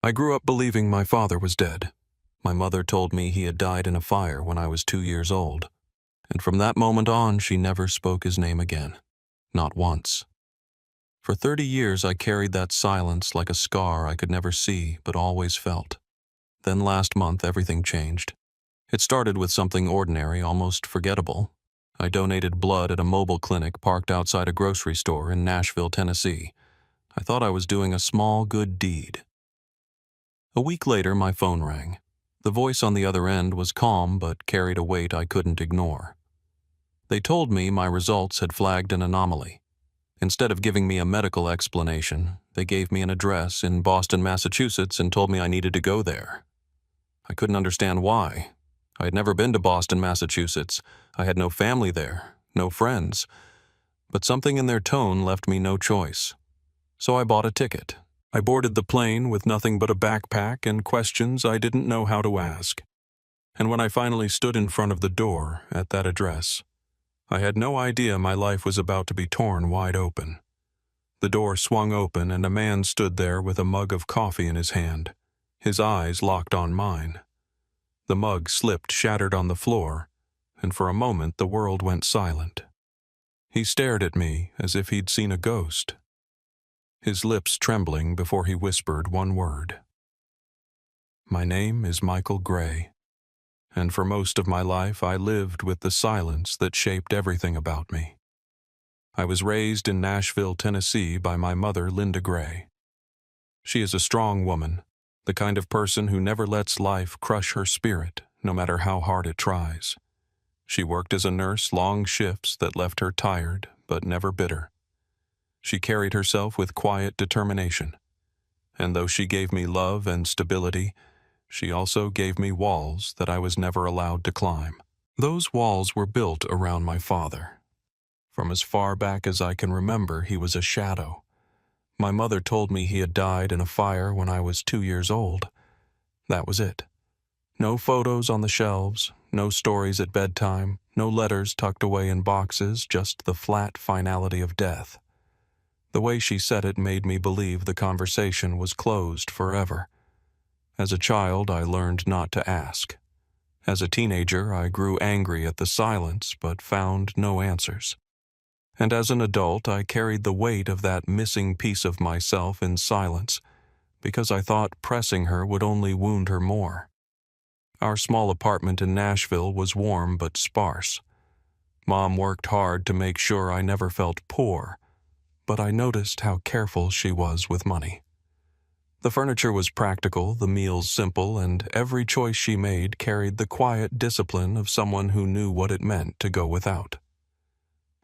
I grew up believing my father was dead. My mother told me he had died in a fire when I was 2 years old, and from that moment on she never spoke his name again. Not once. For 30 years I carried that silence like a scar I could never see but always felt. Then last month everything changed. It started with something ordinary, almost forgettable. I donated blood at a mobile clinic parked outside a grocery store in Nashville, Tennessee. I thought I was doing a small good deed. A week later my phone rang. The voice on the other end was calm but carried a weight I couldn't ignore. They told me my results had flagged an anomaly. Instead of giving me a medical explanation, they gave me an address in Boston, Massachusetts and told me I needed to go there. I couldn't understand why. I had never been to Boston, Massachusetts. I had no family there, no friends. But something in their tone left me no choice. So I bought a ticket. I boarded the plane with nothing but a backpack and questions I didn't know how to ask. And when I finally stood in front of the door at that address, I had no idea my life was about to be torn wide open. The door swung open and a man stood there with a mug of coffee in his hand, his eyes locked on mine. The mug slipped shattered on the floor, and for a moment the world went silent. He stared at me as if he'd seen a ghost, his lips trembling before he whispered one word. My name is Michael Gray, and for most of my life I lived with the silence that shaped everything about me. I was raised in Nashville, Tennessee by my mother, Linda Gray. She is a strong woman, the kind of person who never lets life crush her spirit, no matter how hard it tries. She worked as a nurse long shifts that left her tired, but never bitter. She carried herself with quiet determination. And though she gave me love and stability, she also gave me walls that I was never allowed to climb. Those walls were built around my father. From as far back as I can remember, he was a shadow. My mother told me he had died in a fire when I was 2 years old. That was it. No photos on the shelves, no stories at bedtime, no letters tucked away in boxes, just the flat finality of death. The way she said it made me believe the conversation was closed forever. As a child, I learned not to ask. As a teenager, I grew angry at the silence, but found no answers. And as an adult, I carried the weight of that missing piece of myself in silence, because I thought pressing her would only wound her more. Our small apartment in Nashville was warm but sparse. Mom worked hard to make sure I never felt poor, but I noticed how careful she was with money. The furniture was practical, the meals simple, and every choice she made carried the quiet discipline of someone who knew what it meant to go without.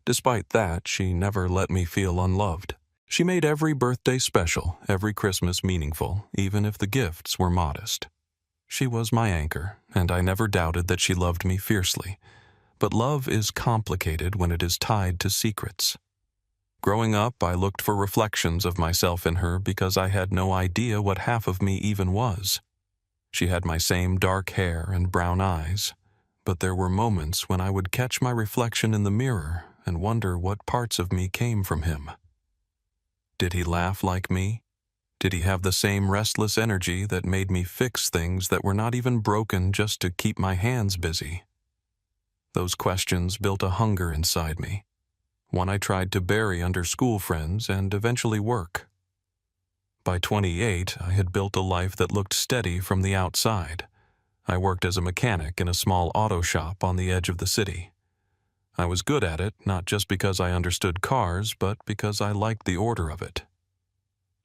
Despite that, she never let me feel unloved. She made every birthday special, every Christmas meaningful, even if the gifts were modest. She was my anchor, and I never doubted that she loved me fiercely. But love is complicated when it is tied to secrets. Growing up, I looked for reflections of myself in her because I had no idea what half of me even was. She had my same dark hair and brown eyes, but there were moments when I would catch my reflection in the mirror and wonder what parts of me came from him. Did he laugh like me? Did he have the same restless energy that made me fix things that were not even broken just to keep my hands busy? Those questions built a hunger inside me, one I tried to bury under school friends and eventually work. By 28, I had built a life that looked steady from the outside. I worked as a mechanic in a small auto shop on the edge of the city. I was good at it, not just because I understood cars, but because I liked the order of it.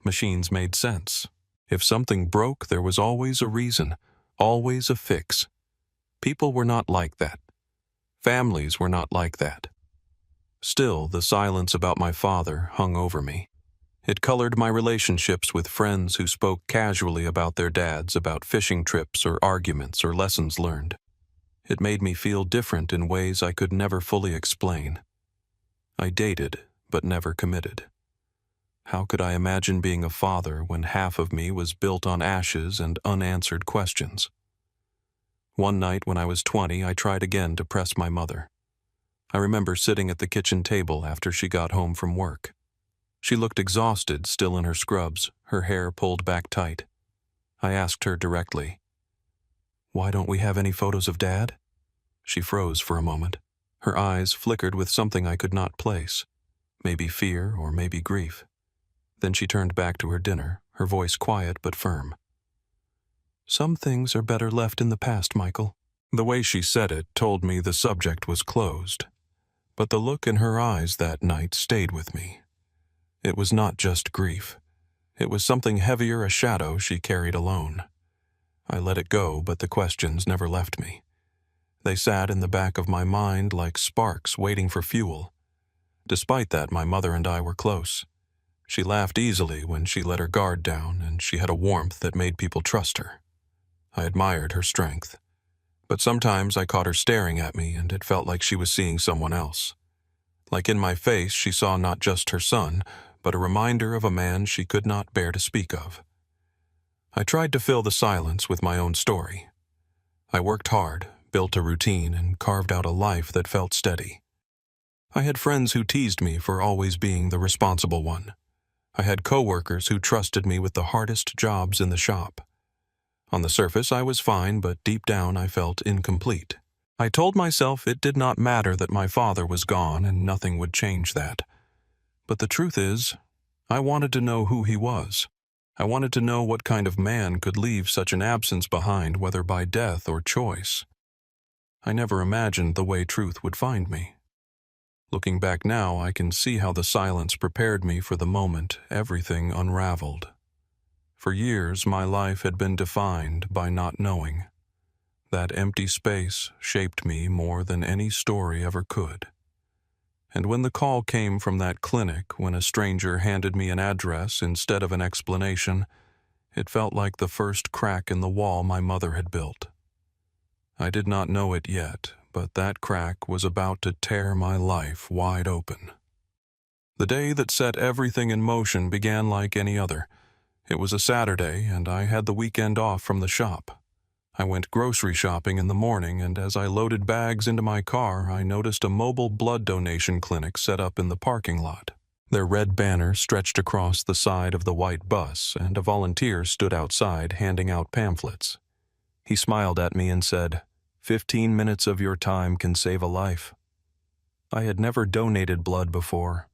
Machines made sense. If something broke, there was always a reason, always a fix. People were not like that. Families were not like that. Still, the silence about my father hung over me. It colored my relationships with friends who spoke casually about their dads, about fishing trips or arguments or lessons learned. It made me feel different in ways I could never fully explain. I dated, but never committed. How could I imagine being a father when half of me was built on ashes and unanswered questions? One night when I was 20, I tried again to press my mother. I remember sitting at the kitchen table after she got home from work. She looked exhausted, still in her scrubs, her hair pulled back tight. I asked her directly. "Why don't we have any photos of Dad?" She froze for a moment. Her eyes flickered with something I could not place. Maybe fear or maybe grief. Then she turned back to her dinner, her voice quiet but firm. "Some things are better left in the past, Michael." The way she said it told me the subject was closed. But the look in her eyes that night stayed with me. It was not just grief. It was something heavier, a shadow she carried alone. I let it go, but the questions never left me. They sat in the back of my mind like sparks waiting for fuel. Despite that, my mother and I were close. She laughed easily when she let her guard down, and she had a warmth that made people trust her. I admired her strength. But sometimes I caught her staring at me, and it felt like she was seeing someone else. Like in my face, she saw not just her son, but a reminder of a man she could not bear to speak of. I tried to fill the silence with my own story. I worked hard, built a routine, and carved out a life that felt steady. I had friends who teased me for always being the responsible one. I had coworkers who trusted me with the hardest jobs in the shop. On the surface, I was fine, but deep down I felt incomplete. I told myself it did not matter that my father was gone and nothing would change that. But the truth is, I wanted to know who he was. I wanted to know what kind of man could leave such an absence behind, whether by death or choice. I never imagined the way truth would find me. Looking back now, I can see how the silence prepared me for the moment everything unraveled. For years, my life had been defined by not knowing. That empty space shaped me more than any story ever could. And when the call came from that clinic, when a stranger handed me an address instead of an explanation, it felt like the first crack in the wall my mother had built. I did not know it yet, but that crack was about to tear my life wide open. The day that set everything in motion began like any other. It was a Saturday, and I had the weekend off from the shop. I went grocery shopping in the morning, and as I loaded bags into my car, I noticed a mobile blood donation clinic set up in the parking lot. Their red banner stretched across the side of the white bus, and a volunteer stood outside handing out pamphlets. He smiled at me and said, "15 minutes of your time can save a life." I had never donated blood before.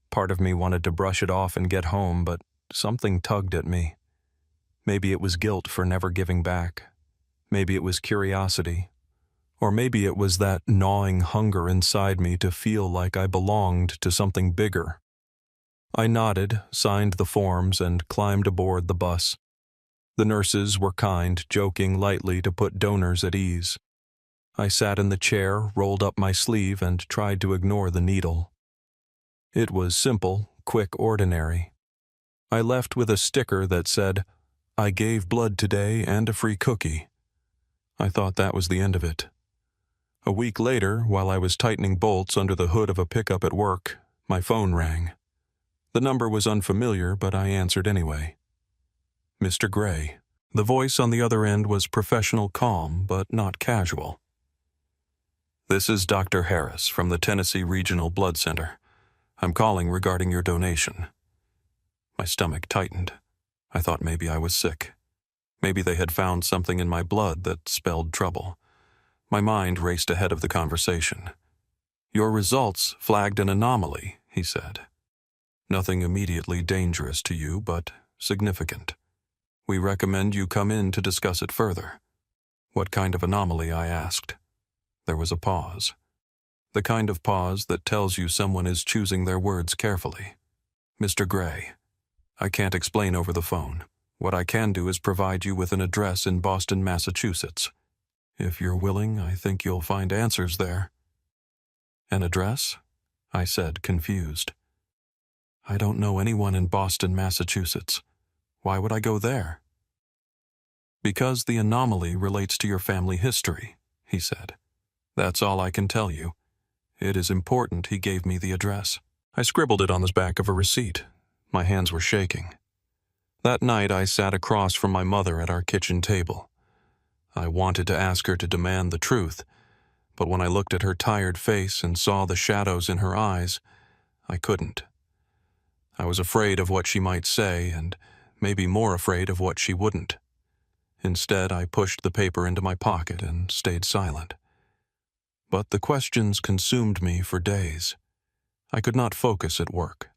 Part of me wanted to brush it off and get home, but something tugged at me. Maybe it was guilt for never giving back. Maybe it was curiosity. Or maybe it was that gnawing hunger inside me to feel like I belonged to something bigger. I nodded, signed the forms, and climbed aboard the bus. The nurses were kind, joking lightly to put donors at ease. I sat in the chair, rolled up my sleeve, and tried to ignore the needle. It was simple, quick, ordinary. I left with a sticker that said, "I gave blood today and a free cookie." I thought that was the end of it. A week later, while I was tightening bolts under the hood of a pickup at work, my phone rang. The number was unfamiliar, but I answered anyway. Mr. Gray. The voice on the other end was professional calm, but not casual. "This is Dr. Harris from the Tennessee Regional Blood Center. I'm calling regarding your donation." My stomach tightened. I thought maybe I was sick. Maybe they had found something in my blood that spelled trouble. My mind raced ahead of the conversation. "Your results flagged an anomaly," he said. "Nothing immediately dangerous to you, but significant. We recommend you come in to discuss it further." "What kind of anomaly?" I asked. There was a pause. The kind of pause that tells you someone is choosing their words carefully. "Mr. Gray, I can't explain over the phone. What I can do is provide you with an address in Boston, Massachusetts. If you're willing, I think you'll find answers there." "An address?" I said, confused. "I don't know anyone in Boston, Massachusetts. Why would I go there?" "Because the anomaly relates to your family history," he said. "That's all I can tell you. It is important he gave me the address." I scribbled it on the back of a receipt. My hands were shaking. That night I sat across from my mother at our kitchen table. I wanted to ask her to demand the truth, but when I looked at her tired face and saw the shadows in her eyes, I couldn't. I was afraid of what she might say, and maybe more afraid of what she wouldn't. Instead, I pushed the paper into my pocket and stayed silent. But the questions consumed me for days. I could not focus at work.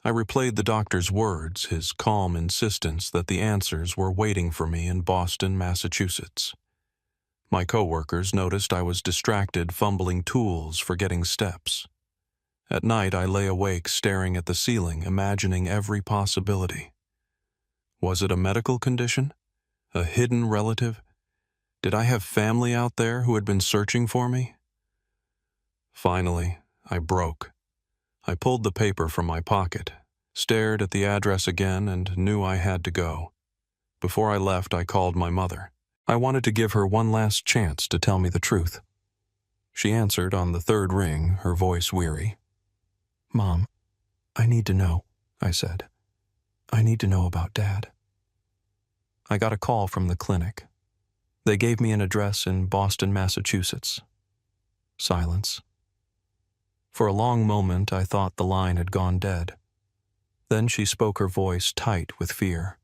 I replayed the doctor's words, his calm insistence that the answers were waiting for me in Boston, Massachusetts. My coworkers noticed I was distracted fumbling tools, forgetting steps. At night, I lay awake staring at the ceiling, imagining every possibility. Was it a medical condition? A hidden relative? Did I have family out there who had been searching for me? Finally, I broke. I pulled the paper from my pocket, stared at the address again, and knew I had to go. Before I left, I called my mother. I wanted to give her one last chance to tell me the truth. She answered on the third ring, her voice weary. "Mom, I need to know," I said. "I need to know about Dad." I got a call from the clinic. They gave me an address in Boston, Massachusetts. Silence. For a long moment, I thought the line had gone dead. Then she spoke, her voice tight with fear.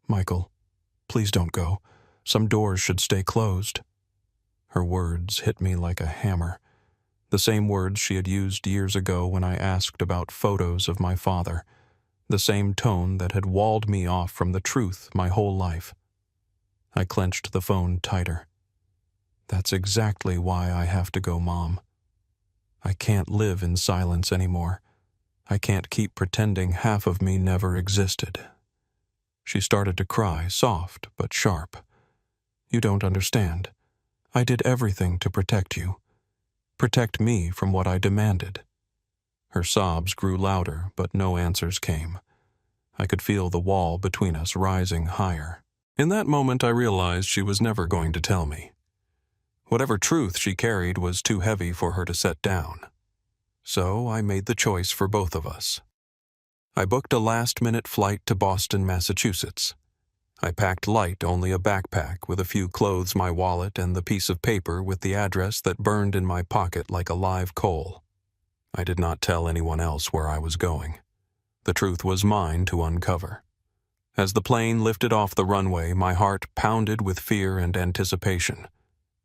"Michael, please don't go. Some doors should stay closed." Her words hit me like a hammer. The same words she had used years ago when I asked about photos of my father. The same tone that had walled me off from the truth my whole life. I clenched the phone tighter. "That's exactly why I have to go, Mom. I can't live in silence anymore. I can't keep pretending half of me never existed." She started to cry, soft but sharp. "You don't understand. I did everything to protect you. Protect me from what I demanded." Her sobs grew louder, but no answers came. I could feel the wall between us rising higher. In that moment, I realized she was never going to tell me. Whatever truth she carried was too heavy for her to set down. So I made the choice for both of us. I booked a last-minute flight to Boston, Massachusetts. I packed light, only a backpack with a few clothes, my wallet, and the piece of paper with the address that burned in my pocket like a live coal. I did not tell anyone else where I was going. The truth was mine to uncover. As the plane lifted off the runway, my heart pounded with fear and anticipation.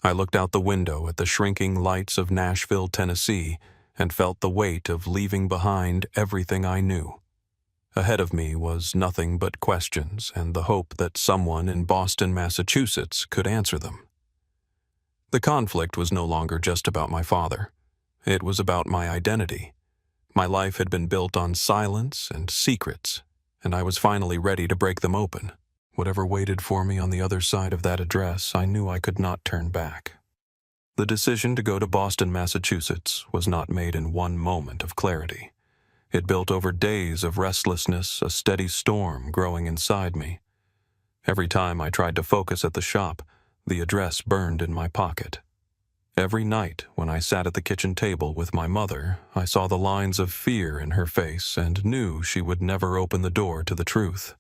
I looked out the window at the shrinking lights of Nashville, Tennessee, and felt the weight of leaving behind everything I knew. Ahead of me was nothing but questions and the hope that someone in Boston, Massachusetts could answer them. The conflict was no longer just about my father. It was about my identity. My life had been built on silence and secrets, and I was finally ready to break them open. Whatever waited for me on the other side of that address, I knew I could not turn back. The decision to go to Boston, Massachusetts was not made in one moment of clarity. It built over days of restlessness, a steady storm growing inside me. Every time I tried to focus at the shop, the address burned in my pocket. Every night, when I sat at the kitchen table with my mother, I saw the lines of fear in her face and knew she would never open the door to the truth.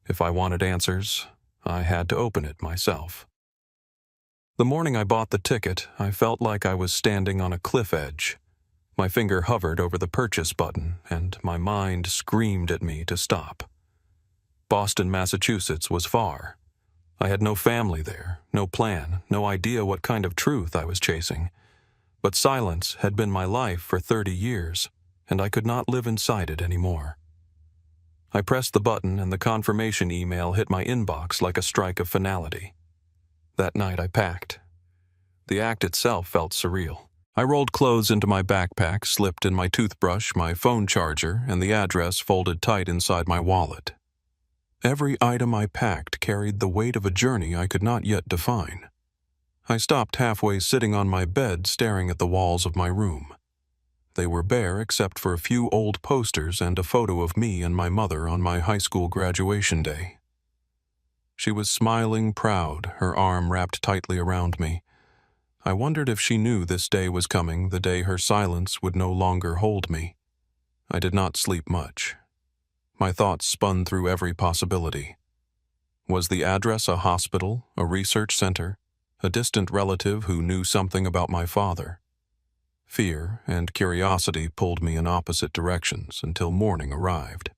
If I wanted answers, I had to open it myself. The morning I bought the ticket, I felt like I was standing on a cliff edge. My finger hovered over the purchase button, and my mind screamed at me to stop. Boston, Massachusetts was far. I had no family there, no plan, no idea what kind of truth I was chasing. But silence had been my life for 30 years, and I could not live inside it anymore. I pressed the button, and the confirmation email hit my inbox like a strike of finality. That night I packed. The act itself felt surreal. I rolled clothes into my backpack, slipped in my toothbrush, my phone charger, and the address folded tight inside my wallet. Every item I packed carried the weight of a journey I could not yet define. I stopped halfway sitting on my bed staring at the walls of my room. They were bare except for a few old posters and a photo of me and my mother on my high school graduation day. She was smiling, proud, her arm wrapped tightly around me. I wondered if she knew this day was coming, the day her silence would no longer hold me. I did not sleep much. My thoughts spun through every possibility. Was the address a hospital, a research center, a distant relative who knew something about my father? Fear and curiosity pulled me in opposite directions until morning arrived.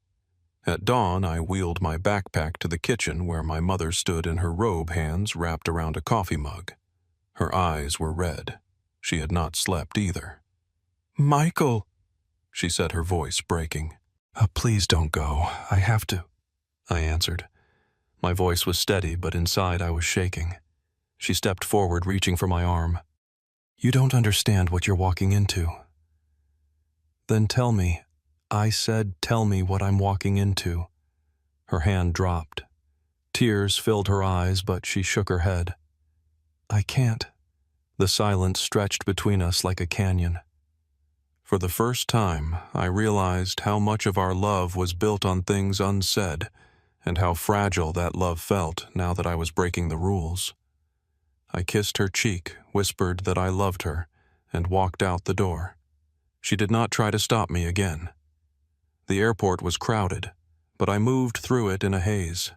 At dawn, I wheeled my backpack to the kitchen where my mother stood in her robe, hands wrapped around a coffee mug. Her eyes were red. She had not slept either. "Michael," she said, her voice breaking. Please don't go. I have to," I answered. My voice was steady, but inside I was shaking. She stepped forward, reaching for my arm. "You don't understand what you're walking into." "Then tell me." I said, "Tell me what I'm walking into." Her hand dropped. Tears filled her eyes, but she shook her head. "I can't." The silence stretched between us like a canyon. For the first time, I realized how much of our love was built on things unsaid, and how fragile that love felt now that I was breaking the rules. I kissed her cheek, whispered that I loved her, and walked out the door. She did not try to stop me again. The airport was crowded, but I moved through it in a haze.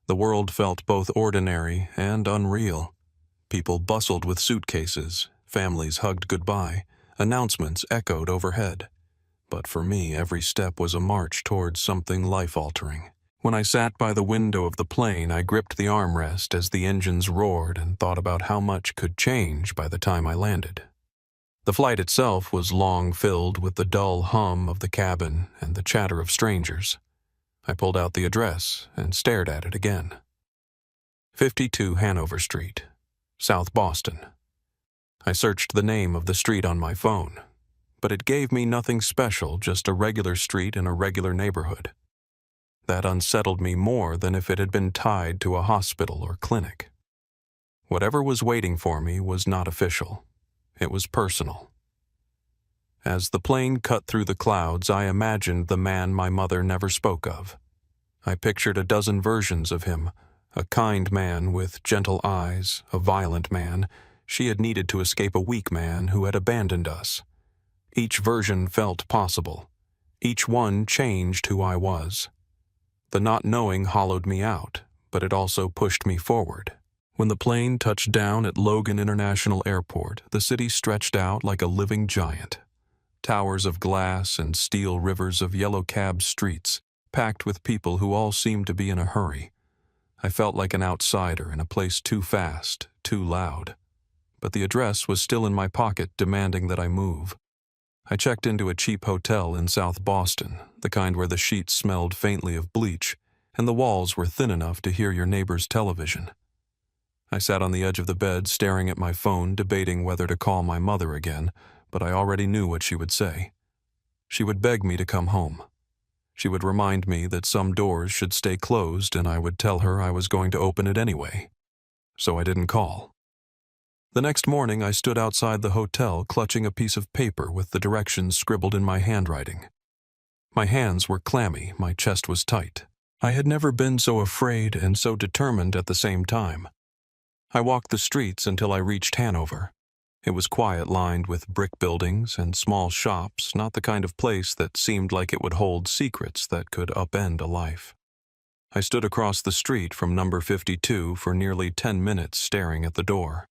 The world felt both ordinary and unreal. People bustled with suitcases, families hugged goodbye, announcements echoed overhead. But for me, every step was a march towards something life-altering. When I sat by the window of the plane, I gripped the armrest as the engines roared and thought about how much could change by the time I landed. The flight itself was long filled with the dull hum of the cabin and the chatter of strangers. I pulled out the address and stared at it again. 52 Hanover Street, South Boston. I searched the name of the street on my phone, but it gave me nothing special, just a regular street in a regular neighborhood. That unsettled me more than if it had been tied to a hospital or clinic. Whatever was waiting for me was not official. It was personal. As the plane cut through the clouds, I imagined the man my mother never spoke of. I pictured a dozen versions of him, a kind man with gentle eyes, a violent man. She had needed to escape a weak man who had abandoned us. Each version felt possible. Each one changed who I was. The not knowing hollowed me out, but it also pushed me forward. When the plane touched down at Logan International Airport, the city stretched out like a living giant. Towers of glass and steel rivers of yellow cab streets, packed with people who all seemed to be in a hurry. I felt like an outsider in a place too fast, too loud. But the address was still in my pocket, demanding that I move. I checked into a cheap hotel in South Boston, the kind where the sheets smelled faintly of bleach, and the walls were thin enough to hear your neighbor's television. I sat on the edge of the bed, staring at my phone, debating whether to call my mother again, but I already knew what she would say. She would beg me to come home. She would remind me that some doors should stay closed, and I would tell her I was going to open it anyway. So I didn't call. The next morning, I stood outside the hotel, clutching a piece of paper with the directions scribbled in my handwriting. My hands were clammy, my chest was tight. I had never been so afraid and so determined at the same time. I walked the streets until I reached Hanover. It was quiet, lined with brick buildings and small shops, not the kind of place that seemed like it would hold secrets that could upend a life. I stood across the street from number 52 for nearly 10 minutes, staring at the door.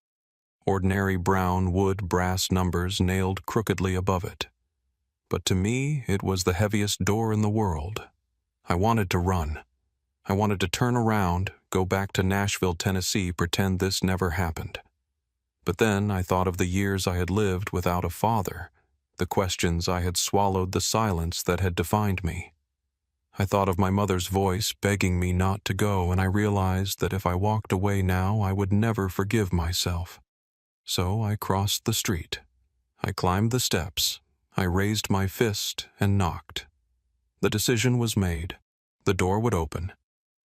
Ordinary brown wood brass numbers nailed crookedly above it. But to me, it was the heaviest door in the world. I wanted to run. I wanted to turn around, go back to Nashville, Tennessee, pretend this never happened. But then I thought of the years I had lived without a father, the questions I had swallowed, the silence that had defined me. I thought of my mother's voice begging me not to go, and I realized that if I walked away now, I would never forgive myself. So I crossed the street. I climbed the steps. I raised my fist and knocked. The decision was made. The door would open,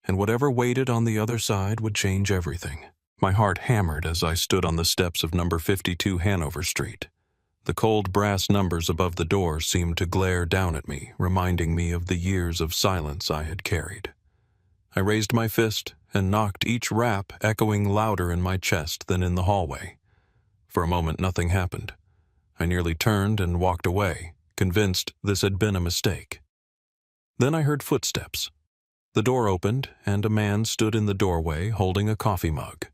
and whatever waited on the other side would change everything. My heart hammered as I stood on the steps of number 52 Hanover Street. The cold brass numbers above the door seemed to glare down at me, reminding me of the years of silence I had carried. I raised my fist and knocked, each rap echoing louder in my chest than in the hallway. For a moment, nothing happened. I nearly turned and walked away, convinced this had been a mistake. Then I heard footsteps. The door opened, and a man stood in the doorway holding a coffee mug.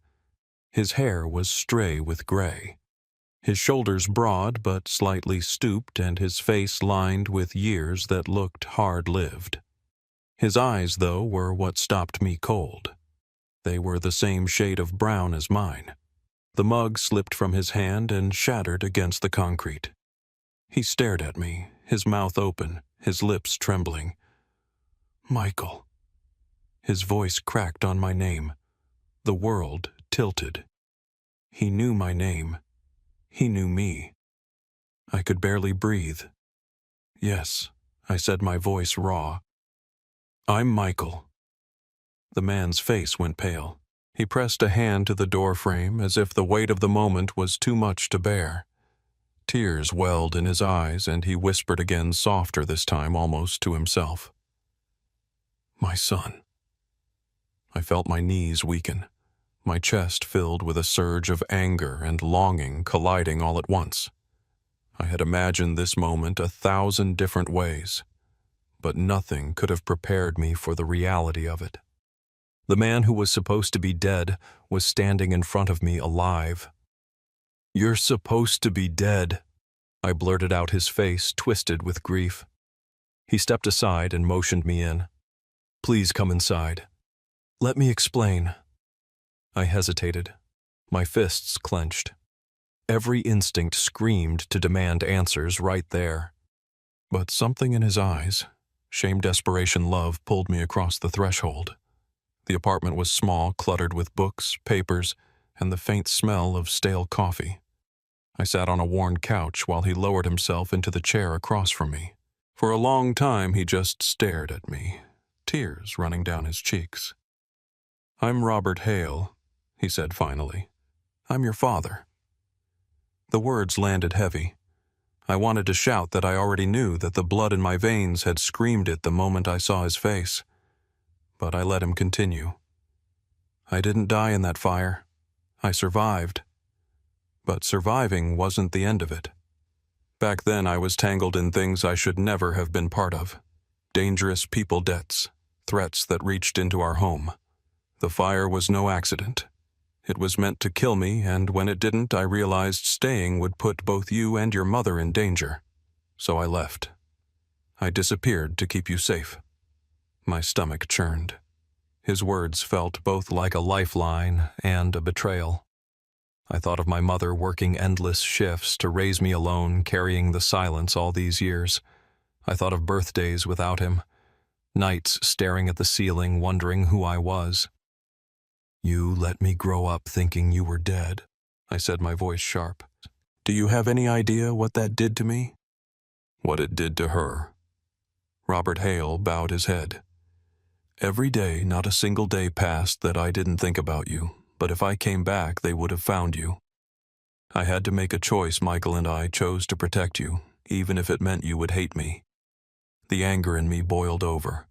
His hair was stray with gray. His shoulders broad but slightly stooped, and his face lined with years that looked hard-lived. His eyes, though, were what stopped me cold. They were the same shade of brown as mine. The mug slipped from his hand and shattered against the concrete. He stared at me, his mouth open, his lips trembling. "Michael." His voice cracked on my name. The world tilted. He knew my name. He knew me. I could barely breathe. "Yes," I said, my voice raw. "I'm Michael." The man's face went pale. He pressed a hand to the doorframe as if the weight of the moment was too much to bear. Tears welled in his eyes, and he whispered again, softer this time, almost to himself. "My son." I felt my knees weaken, my chest filled with a surge of anger and longing colliding all at once. I had imagined this moment 1,000 different ways, but nothing could have prepared me for the reality of it. The man who was supposed to be dead was standing in front of me alive. "You're supposed to be dead," I blurted out, his face twisted with grief. He stepped aside and motioned me in. "Please come inside. Let me explain." I hesitated. My fists clenched. Every instinct screamed to demand answers right there. But something in his eyes, shame, desperation, love, pulled me across the threshold. The apartment was small, cluttered with books, papers, and the faint smell of stale coffee. I sat on a worn couch while he lowered himself into the chair across from me. For a long time he just stared at me, tears running down his cheeks. "I'm Robert Hale," he said finally. "I'm your father." The words landed heavy. I wanted to shout that I already knew, that the blood in my veins had screamed it the moment I saw his face. But I let him continue. "I didn't die in that fire. I survived. But surviving wasn't the end of it. Back then I was tangled in things I should never have been part of. Dangerous people debts, threats that reached into our home. The fire was no accident. It was meant to kill me, and when it didn't, I realized staying would put both you and your mother in danger. So I left. I disappeared to keep you safe." My stomach churned. His words felt both like a lifeline and a betrayal. I thought of my mother working endless shifts to raise me alone, carrying the silence all these years. I thought of birthdays without him, nights staring at the ceiling, wondering who I was. "You let me grow up thinking you were dead," I said, my voice sharp. "Do you have any idea what that did to me?" "What it did to her?" Robert Hale bowed his head. "Every day, not a single day passed that I didn't think about you, but if I came back, they would have found you. I had to make a choice. Michael and I chose to protect you, even if it meant you would hate me." The anger in me boiled over.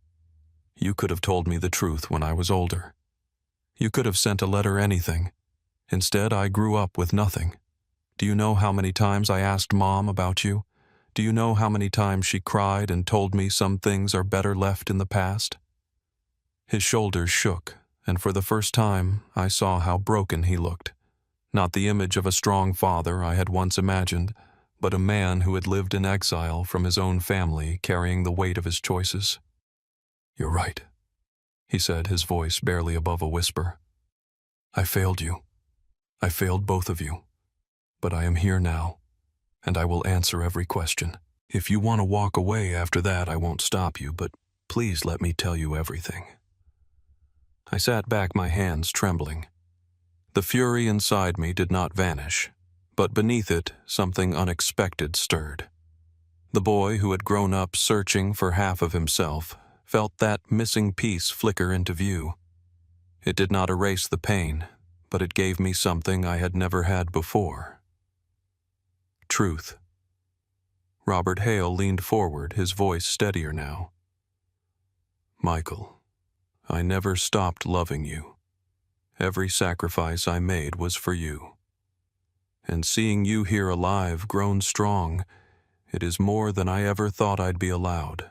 "You could have told me the truth when I was older. You could have sent a letter, anything. Instead, I grew up with nothing. Do you know how many times I asked Mom about you? Do you know how many times she cried and told me some things are better left in the past?" His shoulders shook, and for the first time I saw how broken he looked. Not the image of a strong father I had once imagined, but a man who had lived in exile from his own family, carrying the weight of his choices. "You're right," he said, his voice barely above a whisper. "I failed you. I failed both of you. But I am here now, and I will answer every question. If you want to walk away after that, I won't stop you, but please let me tell you everything." I sat back, my hands trembling. The fury inside me did not vanish, but beneath it, something unexpected stirred. The boy who had grown up searching for half of himself felt that missing piece flicker into view. It did not erase the pain, but it gave me something I had never had before. Truth. Robert Hale leaned forward, his voice steadier now. "Michael, I never stopped loving you. Every sacrifice I made was for you. And seeing you here alive, grown strong, it is more than I ever thought I'd be allowed.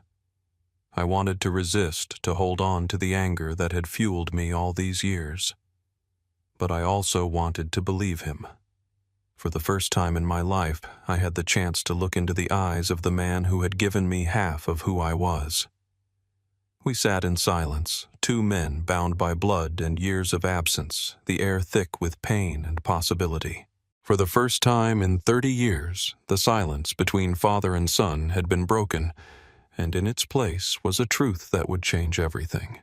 I wanted to resist, to hold on to the anger that had fueled me all these years. But I also wanted to believe him. For the first time in my life, I had the chance to look into the eyes of the man who had given me half of who I was. We sat in silence, two men bound by blood and years of absence, the air thick with pain and possibility. For the first time in 30 years, the silence between father and son had been broken, and in its place was a truth that would change everything.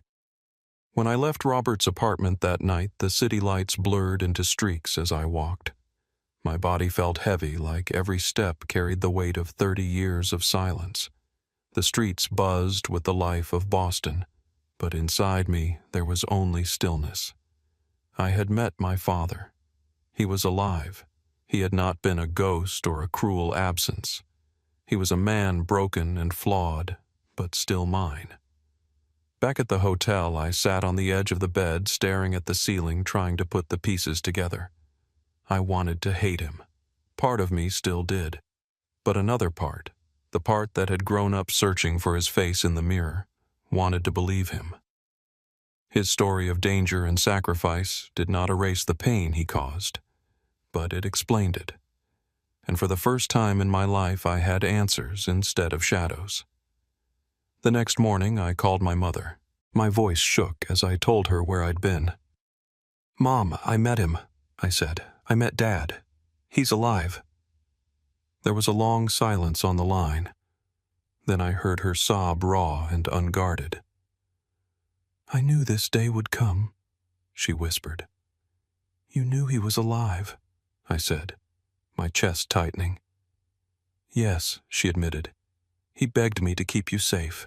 When I left Robert's apartment that night, the city lights blurred into streaks as I walked. My body felt heavy, like every step carried the weight of 30 years of silence. The streets buzzed with the life of Boston, but inside me there was only stillness. I had met my father. He was alive. He had not been a ghost or a cruel absence. He was a man broken and flawed, but still mine. Back at the hotel, I sat on the edge of the bed, staring at the ceiling, trying to put the pieces together. I wanted to hate him. Part of me still did. But another part, the part that had grown up searching for his face in the mirror, wanted to believe him. His story of danger and sacrifice did not erase the pain he caused, but it explained it. And for the first time in my life, I had answers instead of shadows. The next morning, I called my mother. My voice shook as I told her where I'd been. "Mom, I met him," I said. "I met Dad. He's alive." There was a long silence on the line. Then I heard her sob raw and unguarded. "I knew this day would come," she whispered. "You knew he was alive," I said, my chest tightening. "Yes," she admitted. "He begged me to keep you safe.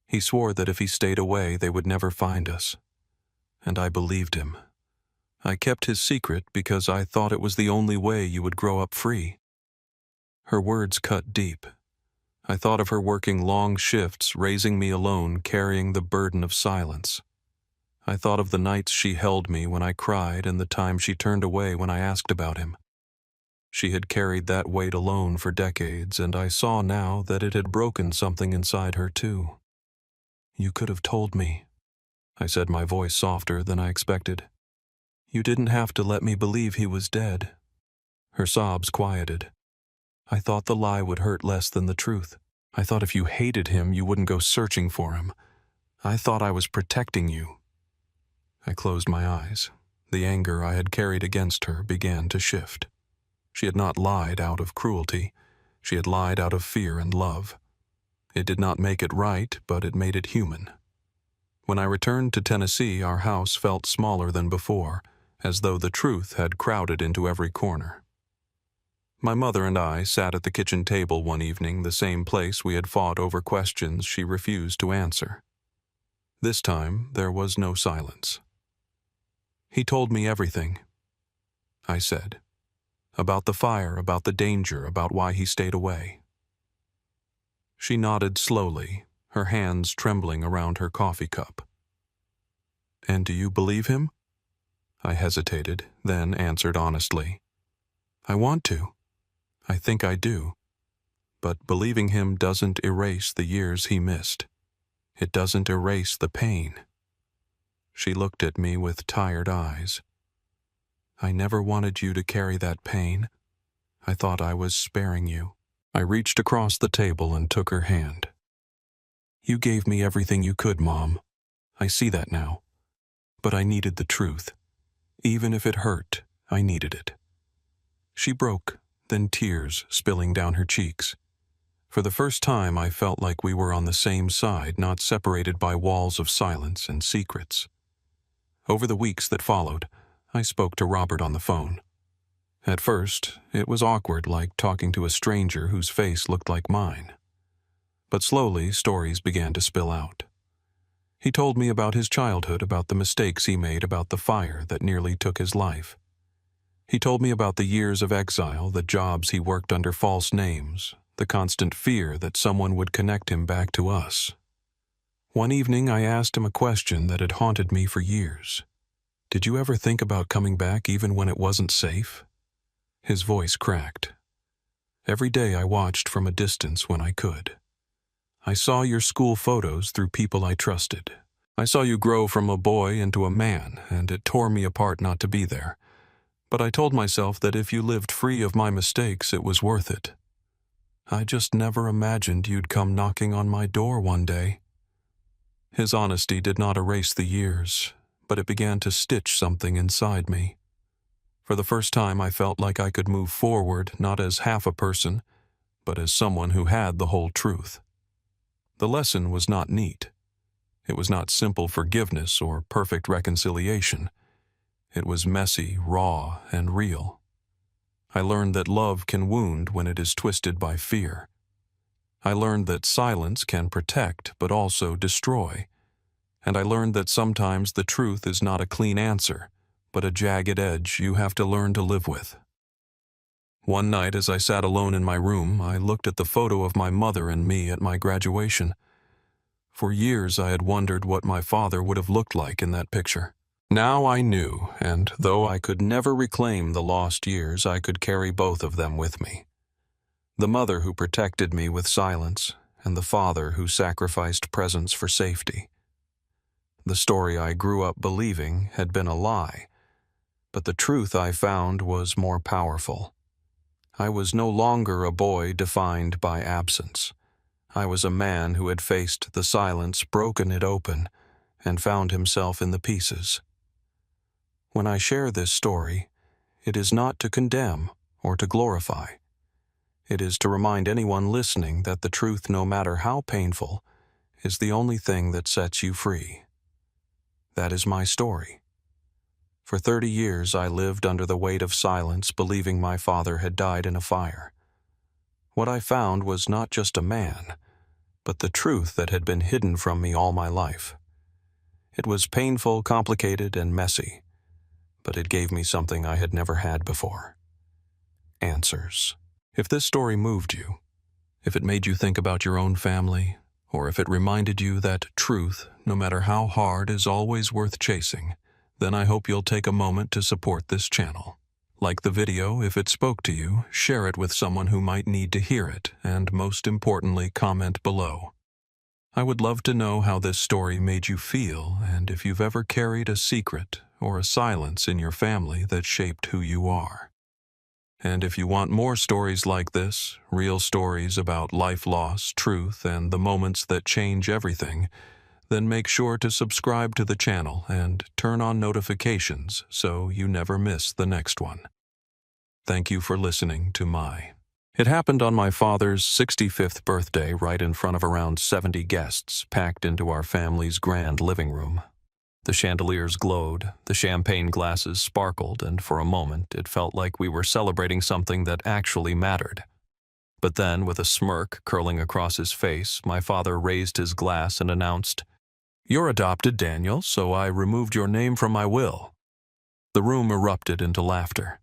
He swore that if he stayed away, they would never find us. And I believed him. I kept his secret because I thought it was the only way you would grow up free." Her words cut deep. I thought of her working long shifts, raising me alone, carrying the burden of silence. I thought of the nights she held me when I cried and the time she turned away when I asked about him. She had carried that weight alone for decades, and I saw now that it had broken something inside her too. "You could have told me," I said, my voice softer than I expected. "You didn't have to let me believe he was dead." Her sobs quieted. "I thought the lie would hurt less than the truth. I thought if you hated him, you wouldn't go searching for him. I thought I was protecting you." I closed my eyes. The anger I had carried against her began to shift. She had not lied out of cruelty. She had lied out of fear and love. It did not make it right, but it made it human. When I returned to Tennessee, our house felt smaller than before, as though the truth had crowded into every corner. My mother and I sat at the kitchen table one evening, the same place we had fought over questions she refused to answer. This time, there was no silence. "He told me everything," I said. "About the fire, about the danger, about why he stayed away." She nodded slowly, her hands trembling around her coffee cup. "And do you believe him?" I hesitated, then answered honestly. "I want to. I think I do. But believing him doesn't erase the years he missed. It doesn't erase the pain." She looked at me with tired eyes. "I never wanted you to carry that pain. I thought I was sparing you." I reached across the table and took her hand. "You gave me everything you could, Mom. I see that now. But I needed the truth. Even if it hurt, I needed it." She broke, then tears spilling down her cheeks. For the first time, I felt like we were on the same side, not separated by walls of silence and secrets. Over the weeks that followed, I spoke to Robert on the phone. At first, it was awkward, like talking to a stranger whose face looked like mine. But slowly, stories began to spill out. He told me about his childhood, about the mistakes he made, about the fire that nearly took his life. He told me about the years of exile, the jobs he worked under false names, the constant fear that someone would connect him back to us. One evening, I asked him a question that had haunted me for years. "Did you ever think about coming back even when it wasn't safe?" His voice cracked. "Every day I watched from a distance when I could. I saw your school photos through people I trusted. I saw you grow from a boy into a man, and it tore me apart not to be there. But I told myself that if you lived free of my mistakes, it was worth it. I just never imagined you'd come knocking on my door one day." His honesty did not erase the years, but it began to stitch something inside me. For the first time, I felt like I could move forward not as half a person, but as someone who had the whole truth. The lesson was not neat. It was not simple forgiveness or perfect reconciliation. It was messy, raw, and real. I learned that love can wound when it is twisted by fear. I learned that silence can protect but also destroy. And I learned that sometimes the truth is not a clean answer, but a jagged edge you have to learn to live with. One night, as I sat alone in my room, I looked at the photo of my mother and me at my graduation. For years I had wondered what my father would have looked like in that picture. Now I knew, and though I could never reclaim the lost years, I could carry both of them with me. The mother who protected me with silence, and the father who sacrificed presence for safety. The story I grew up believing had been a lie, but the truth I found was more powerful. I was no longer a boy defined by absence. I was a man who had faced the silence, broken it open, and found himself in the pieces. When I share this story, it is not to condemn or to glorify. It is to remind anyone listening that the truth, no matter how painful, is the only thing that sets you free. That is my story. For 30 years I lived under the weight of silence, believing my father had died in a fire. What I found was not just a man, but the truth that had been hidden from me all my life. It was painful, complicated, and messy, but it gave me something I had never had before. Answers. If this story moved you, if it made you think about your own family, or if it reminded you that truth, no matter how hard, is always worth chasing, then I hope you'll take a moment to support this channel. Like the video if it spoke to you, share it with someone who might need to hear it, and most importantly, comment below. I would love to know how this story made you feel, and if you've ever carried a secret or a silence in your family that shaped who you are. And if you want more stories like this, real stories about life loss, truth, and the moments that change everything, then make sure to subscribe to the channel and turn on notifications so you never miss the next one. Thank you for listening to my. It happened on my father's 65th birthday, right in front of around 70 guests packed into our family's grand living room. The chandeliers glowed, the champagne glasses sparkled, and for a moment it felt like we were celebrating something that actually mattered. But then, with a smirk curling across his face, my father raised his glass and announced, "You're adopted, Daniel, so I removed your name from my will." The room erupted into laughter.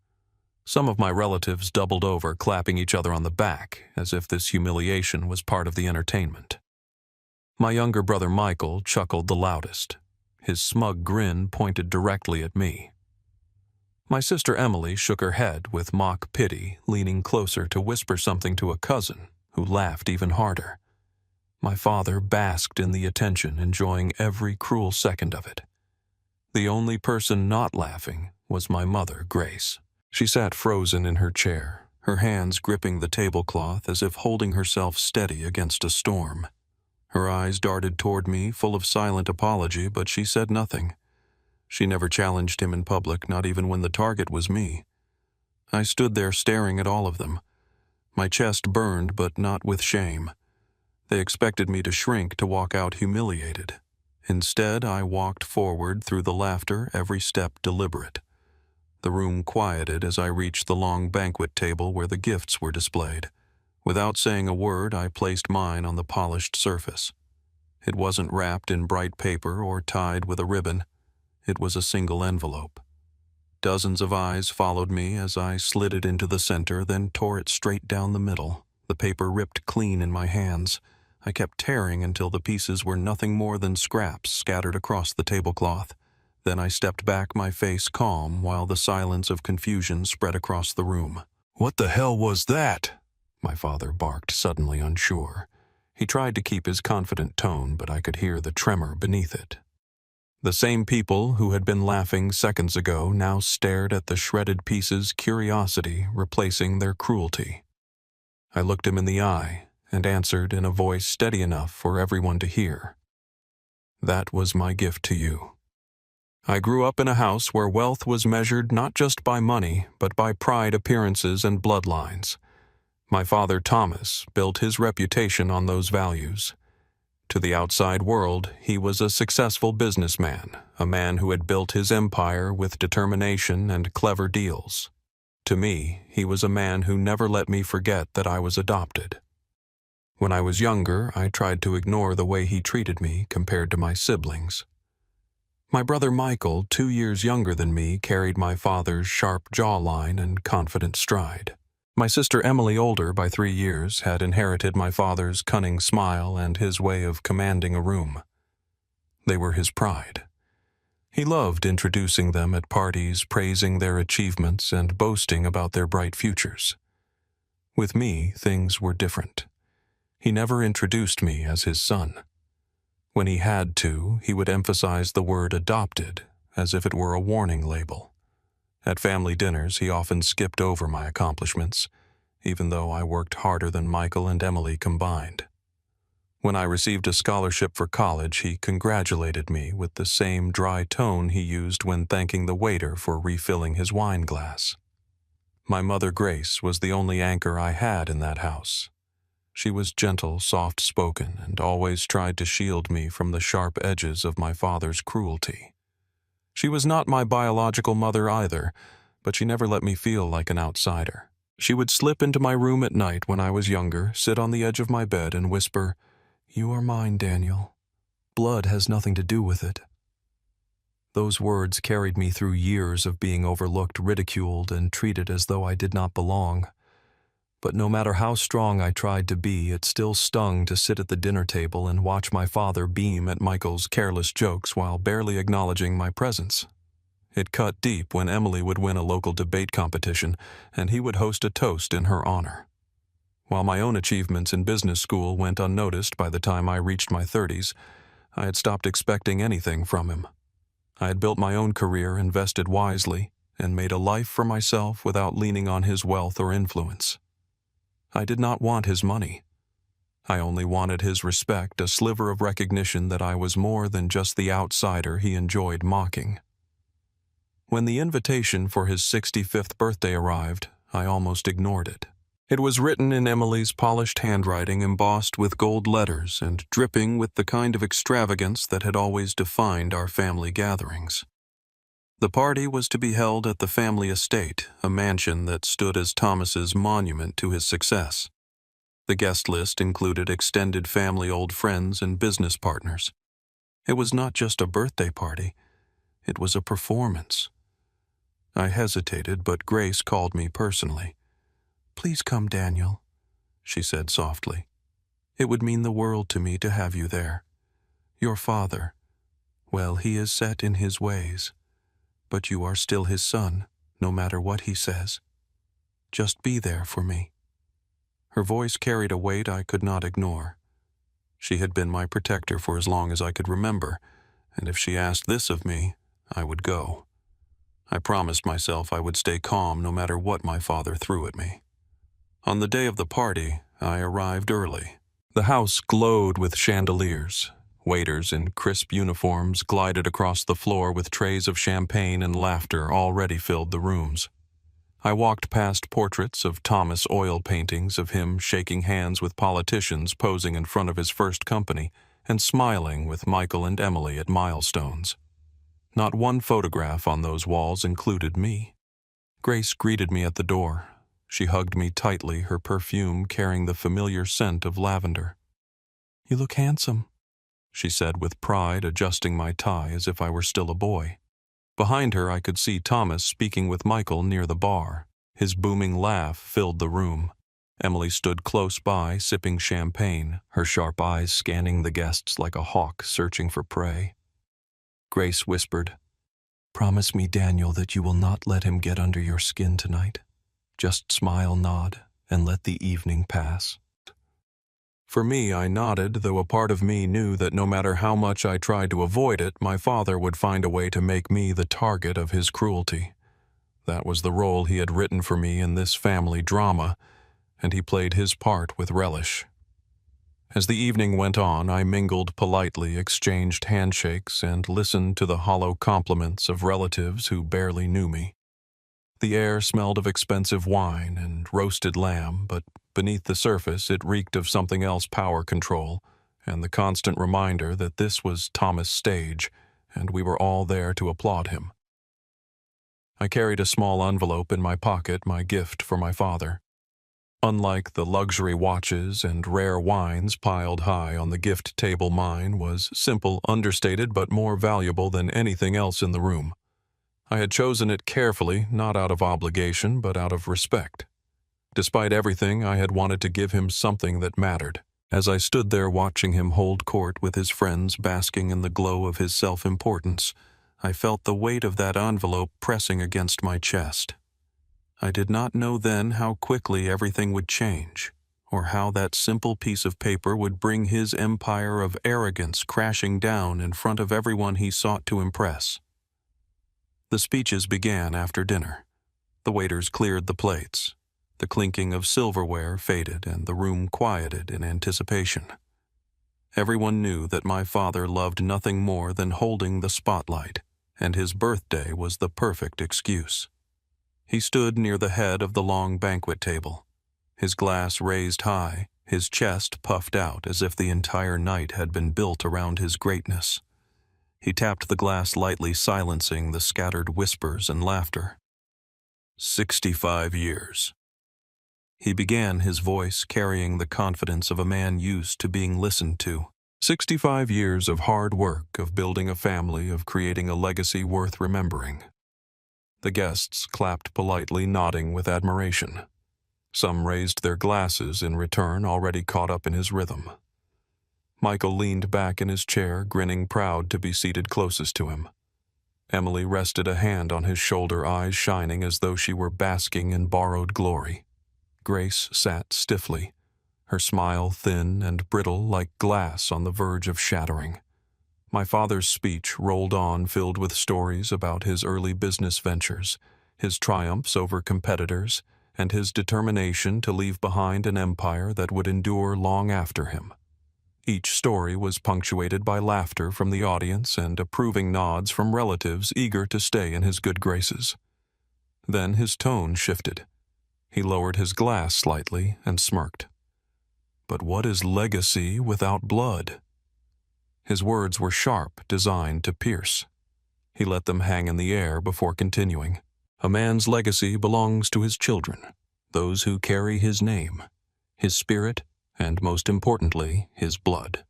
Some of my relatives doubled over, clapping each other on the back, as if this humiliation was part of the entertainment. My younger brother Michael chuckled the loudest. His smug grin pointed directly at me. My sister Emily shook her head with mock pity, leaning closer to whisper something to a cousin, who laughed even harder. My father basked in the attention, enjoying every cruel second of it. The only person not laughing was my mother, Grace. She sat frozen in her chair, her hands gripping the tablecloth as if holding herself steady against a storm. Her eyes darted toward me, full of silent apology, but she said nothing. She never challenged him in public, not even when the target was me. I stood there staring at all of them. My chest burned, but not with shame. They expected me to shrink, to walk out humiliated. Instead, I walked forward through the laughter, every step deliberate. The room quieted as I reached the long banquet table where the gifts were displayed. Without saying a word, I placed mine on the polished surface. It wasn't wrapped in bright paper or tied with a ribbon. It was a single envelope. Dozens of eyes followed me as I slid it into the center, then tore it straight down the middle. The paper ripped clean in my hands. I kept tearing until the pieces were nothing more than scraps scattered across the tablecloth. Then I stepped back, my face calm, while the silence of confusion spread across the room. "What the hell was that?" My father barked, suddenly unsure. He tried to keep his confident tone, but I could hear the tremor beneath it. The same people who had been laughing seconds ago now stared at the shredded pieces, curiosity replacing their cruelty. I looked him in the eye and answered in a voice steady enough for everyone to hear. That was my gift to you. I grew up in a house where wealth was measured not just by money, but by pride, appearances, and bloodlines. My father, Thomas, built his reputation on those values. To the outside world, he was a successful businessman, a man who had built his empire with determination and clever deals. To me, he was a man who never let me forget that I was adopted. When I was younger, I tried to ignore the way he treated me compared to my siblings. My brother Michael, 2 years younger than me, carried my father's sharp jawline and confident stride. My sister Emily, older by 3 years, had inherited my father's cunning smile and his way of commanding a room. They were his pride. He loved introducing them at parties, praising their achievements and boasting about their bright futures. With me, things were different. He never introduced me as his son. When he had to, he would emphasize the word adopted, as if it were a warning label. At family dinners, he often skipped over my accomplishments, even though I worked harder than Michael and Emily combined. When I received a scholarship for college, he congratulated me with the same dry tone he used when thanking the waiter for refilling his wine glass. My mother, Grace, was the only anchor I had in that house. She was gentle, soft-spoken, and always tried to shield me from the sharp edges of my father's cruelty. She was not my biological mother either, but she never let me feel like an outsider. She would slip into my room at night when I was younger, sit on the edge of my bed, and whisper, "You are mine, Daniel. Blood has nothing to do with it." Those words carried me through years of being overlooked, ridiculed, and treated as though I did not belong. But no matter how strong I tried to be, it still stung to sit at the dinner table and watch my father beam at Michael's careless jokes while barely acknowledging my presence. It cut deep when Emily would win a local debate competition, and he would host a toast in her honor. While my own achievements in business school went unnoticed by the time I reached my 30s, I had stopped expecting anything from him. I had built my own career, invested wisely, and made a life for myself without leaning on his wealth or influence. I did not want his money. I only wanted his respect, a sliver of recognition that I was more than just the outsider he enjoyed mocking. When the invitation for his 65th birthday arrived, I almost ignored it. It was written in Emily's polished handwriting, embossed with gold letters and dripping with the kind of extravagance that had always defined our family gatherings. The party was to be held at the family estate, a mansion that stood as Thomas's monument to his success. The guest list included extended family, old friends, and business partners. It was not just a birthday party, it was a performance. I hesitated, but Grace called me personally. "Please come, Daniel," she said softly. "It would mean the world to me to have you there. Your father, well, he is set in his ways. But you are still his son, no matter what he says. Just be there for me." Her voice carried a weight I could not ignore. She had been my protector for as long as I could remember, and if she asked this of me, I would go. I promised myself I would stay calm no matter what my father threw at me. On the day of the party, I arrived early. The house glowed with chandeliers. Waiters in crisp uniforms glided across the floor with trays of champagne, and laughter already filled the rooms. I walked past portraits of Thomas, oil paintings of him shaking hands with politicians posing in front of his first company, and smiling with Michael and Emily at milestones. Not one photograph on those walls included me. Grace greeted me at the door. She hugged me tightly, her perfume carrying the familiar scent of lavender. "You look handsome," she said with pride, adjusting my tie as if I were still a boy. Behind her, I could see Thomas speaking with Michael near the bar. His booming laugh filled the room. Emily stood close by, sipping champagne, her sharp eyes scanning the guests like a hawk searching for prey. Grace whispered, "Promise me, Daniel, that you will not let him get under your skin tonight. Just smile, nod, and let the evening pass." For me, I nodded, though a part of me knew that no matter how much I tried to avoid it, my father would find a way to make me the target of his cruelty. That was the role he had written for me in this family drama, and he played his part with relish. As the evening went on, I mingled politely, exchanged handshakes, and listened to the hollow compliments of relatives who barely knew me. The air smelled of expensive wine and roasted lamb, but beneath the surface it reeked of something else: power control, and the constant reminder that this was Thomas' stage, and we were all there to applaud him. I carried a small envelope in my pocket, my gift for my father. Unlike the luxury watches and rare wines piled high on the gift table, mine was simple, understated, but more valuable than anything else in the room. I had chosen it carefully, not out of obligation, but out of respect. Despite everything, I had wanted to give him something that mattered. As I stood there watching him hold court with his friends, basking in the glow of his self-importance, I felt the weight of that envelope pressing against my chest. I did not know then how quickly everything would change, or how that simple piece of paper would bring his empire of arrogance crashing down in front of everyone he sought to impress. The speeches began after dinner. The waiters cleared the plates. The clinking of silverware faded, and the room quieted in anticipation. Everyone knew that my father loved nothing more than holding the spotlight, and his birthday was the perfect excuse. He stood near the head of the long banquet table, his glass raised high, his chest puffed out as if the entire night had been built around his greatness. He tapped the glass lightly, silencing the scattered whispers and laughter. 65 years. He began, his voice carrying the confidence of a man used to being listened to. 65 years of hard work, of building a family, of creating a legacy worth remembering. The guests clapped politely, nodding with admiration. Some raised their glasses in return, already caught up in his rhythm. Michael leaned back in his chair, grinning, proud to be seated closest to him. Emily rested a hand on his shoulder, eyes shining as though she were basking in borrowed glory. Grace sat stiffly, her smile thin and brittle like glass on the verge of shattering. My father's speech rolled on, filled with stories about his early business ventures, his triumphs over competitors, and his determination to leave behind an empire that would endure long after him. Each story was punctuated by laughter from the audience and approving nods from relatives eager to stay in his good graces. Then his tone shifted. He lowered his glass slightly and smirked. But what is legacy without blood? His words were sharp, designed to pierce. He let them hang in the air before continuing. A man's legacy belongs to his children, those who carry his name, his spirit, and most importantly, his blood.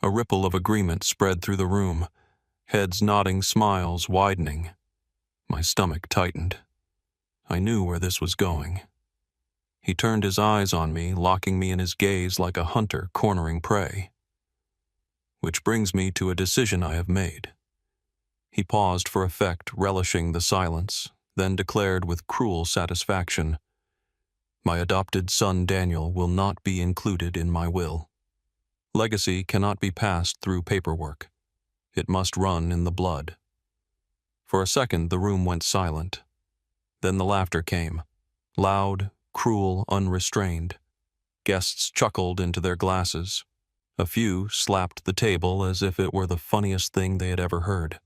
A ripple of agreement spread through the room, heads nodding, smiles widening. My stomach tightened. I knew where this was going. He turned his eyes on me, locking me in his gaze like a hunter cornering prey. Which brings me to a decision I have made. He paused for effect, relishing the silence, then declared with cruel satisfaction, "My adopted son Daniel will not be included in my will. Legacy cannot be passed through paperwork. It must run in the blood." For a second the room went silent. Then the laughter came, loud, cruel, unrestrained. Guests chuckled into their glasses. A few slapped the table as if it were the funniest thing they had ever heard.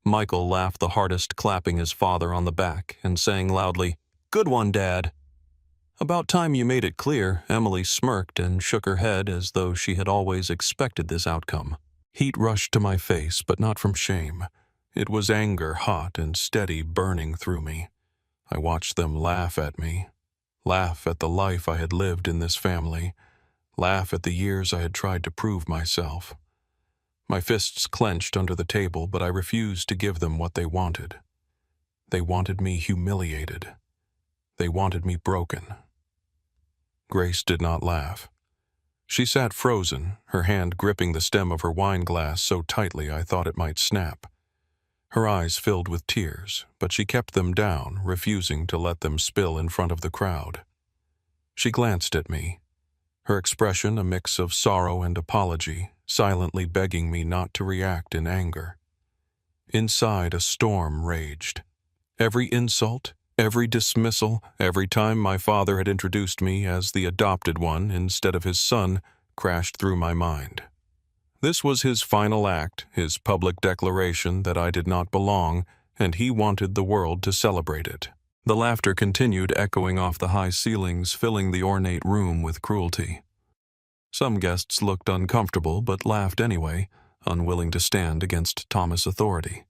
Michael laughed the hardest, clapping his father on the back and saying loudly, "Good one, Dad." "About time you made it clear." Emily smirked and shook her head as though she had always expected this outcome. Heat rushed to my face, but not from shame. It was anger, hot and steady, burning through me. I watched them laugh at me, laugh at the life I had lived in this family, laugh at the years I had tried to prove myself. My fists clenched under the table, but I refused to give them what they wanted. They wanted me humiliated. They wanted me broken. Grace did not laugh. She sat frozen, her hand gripping the stem of her wine glass so tightly I thought it might snap. Her eyes filled with tears, but she kept them down, refusing to let them spill in front of the crowd. She glanced at me, her expression a mix of sorrow and apology, silently begging me not to react in anger. Inside, a storm raged. Every insult, Every dismissal, every time my father had introduced me as the adopted one instead of his son, crashed through my mind. This was his final act, his public declaration that I did not belong, and he wanted the world to celebrate it. The laughter continued echoing off the high ceilings, filling the ornate room with cruelty. Some guests looked uncomfortable but laughed anyway, unwilling to stand against Thomas' authority.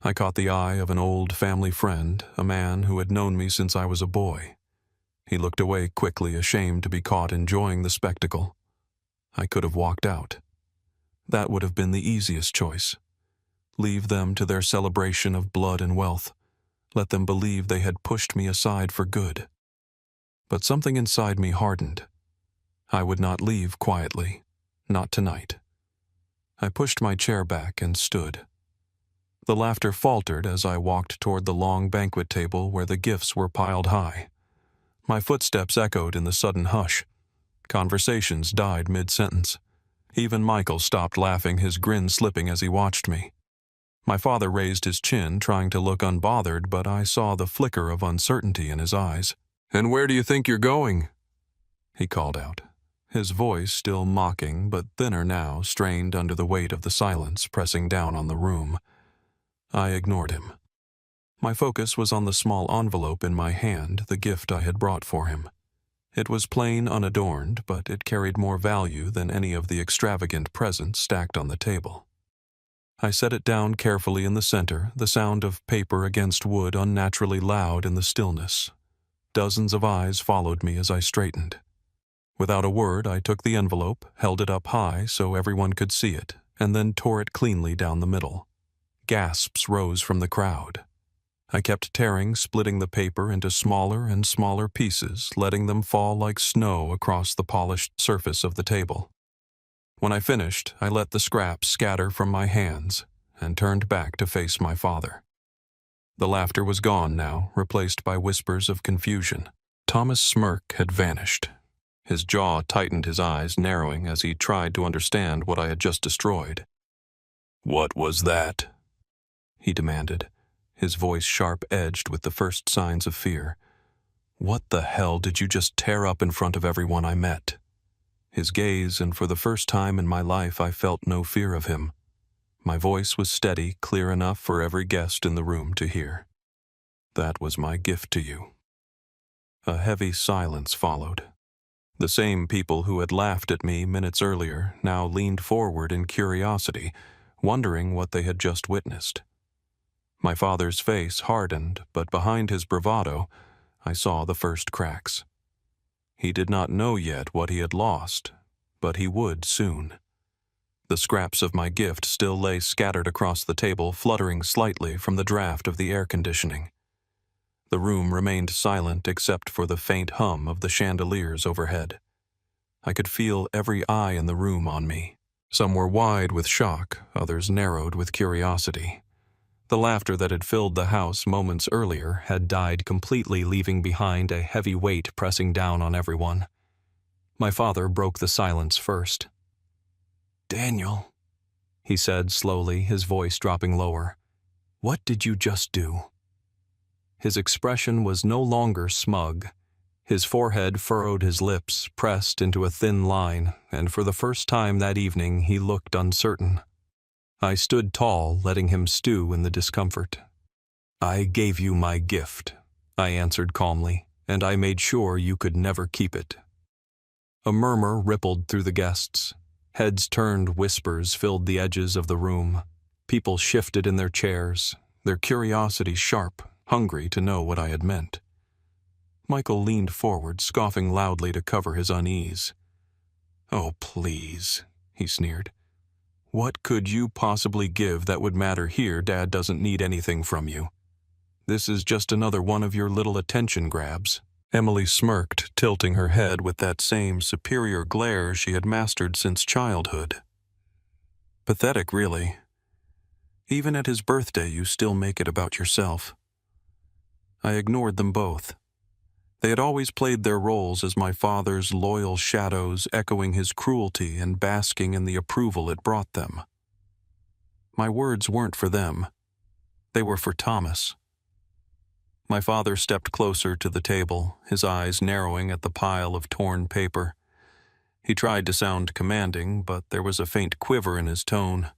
I caught the eye of an old family friend, a man who had known me since I was a boy. He looked away quickly, ashamed to be caught enjoying the spectacle. I could have walked out. That would have been the easiest choice. Leave them to their celebration of blood and wealth. Let them believe they had pushed me aside for good. But something inside me hardened. I would not leave quietly, not tonight. I pushed my chair back and stood. The laughter faltered as I walked toward the long banquet table where the gifts were piled high. My footsteps echoed in the sudden hush. Conversations died mid-sentence. Even Michael stopped laughing, his grin slipping as he watched me. My father raised his chin, trying to look unbothered, but I saw the flicker of uncertainty in his eyes. "And where do you think you're going?" he called out, his voice still mocking but thinner now, strained under the weight of the silence pressing down on the room. I ignored him. My focus was on the small envelope in my hand, the gift I had brought for him. It was plain, unadorned, but it carried more value than any of the extravagant presents stacked on the table. I set it down carefully in the center, the sound of paper against wood unnaturally loud in the stillness. Dozens of eyes followed me as I straightened. Without a word, I took the envelope, held it up high so everyone could see it, and then tore it cleanly down the middle. Gasps rose from the crowd. I kept tearing, splitting the paper into smaller and smaller pieces, letting them fall like snow across the polished surface of the table. When I finished, I let the scraps scatter from my hands and turned back to face my father. The laughter was gone now, replaced by whispers of confusion. Thomas' smirk had vanished. His jaw tightened, his eyes narrowing as he tried to understand what I had just destroyed. "What was that?" he demanded, his voice sharp-edged with the first signs of fear. "What the hell did you just tear up in front of everyone I met?" His gaze, and for the first time in my life I felt no fear of him. My voice was steady, clear enough for every guest in the room to hear. "That was my gift to you." A heavy silence followed. The same people who had laughed at me minutes earlier now leaned forward in curiosity, wondering what they had just witnessed. My father's face hardened, but behind his bravado, I saw the first cracks. He did not know yet what he had lost, but he would soon. The scraps of my gift still lay scattered across the table, fluttering slightly from the draft of the air conditioning. The room remained silent except for the faint hum of the chandeliers overhead. I could feel every eye in the room on me. Some were wide with shock, others narrowed with curiosity. The laughter that had filled the house moments earlier had died completely, leaving behind a heavy weight pressing down on everyone. My father broke the silence first. "Daniel," he said slowly, his voice dropping lower, "what did you just do?" His expression was no longer smug. His forehead furrowed, his lips pressed into a thin line, and for the first time that evening he looked uncertain. I stood tall, letting him stew in the discomfort. "I gave you my gift," I answered calmly, "and I made sure you could never keep it." A murmur rippled through the guests. Heads turned, whispers filled the edges of the room. People shifted in their chairs, their curiosity sharp, hungry to know what I had meant. Michael leaned forward, scoffing loudly to cover his unease. "Oh, please," he sneered. "What could you possibly give that would matter here? Dad doesn't need anything from you. This is just another one of your little attention grabs." Emily smirked, tilting her head with that same superior glare she had mastered since childhood. "Pathetic, really. Even at his birthday, you still make it about yourself." I ignored them both. They had always played their roles as my father's loyal shadows, echoing his cruelty and basking in the approval it brought them. My words weren't for them. They were for Thomas. My father stepped closer to the table, his eyes narrowing at the pile of torn paper. He tried to sound commanding, but there was a faint quiver in his tone.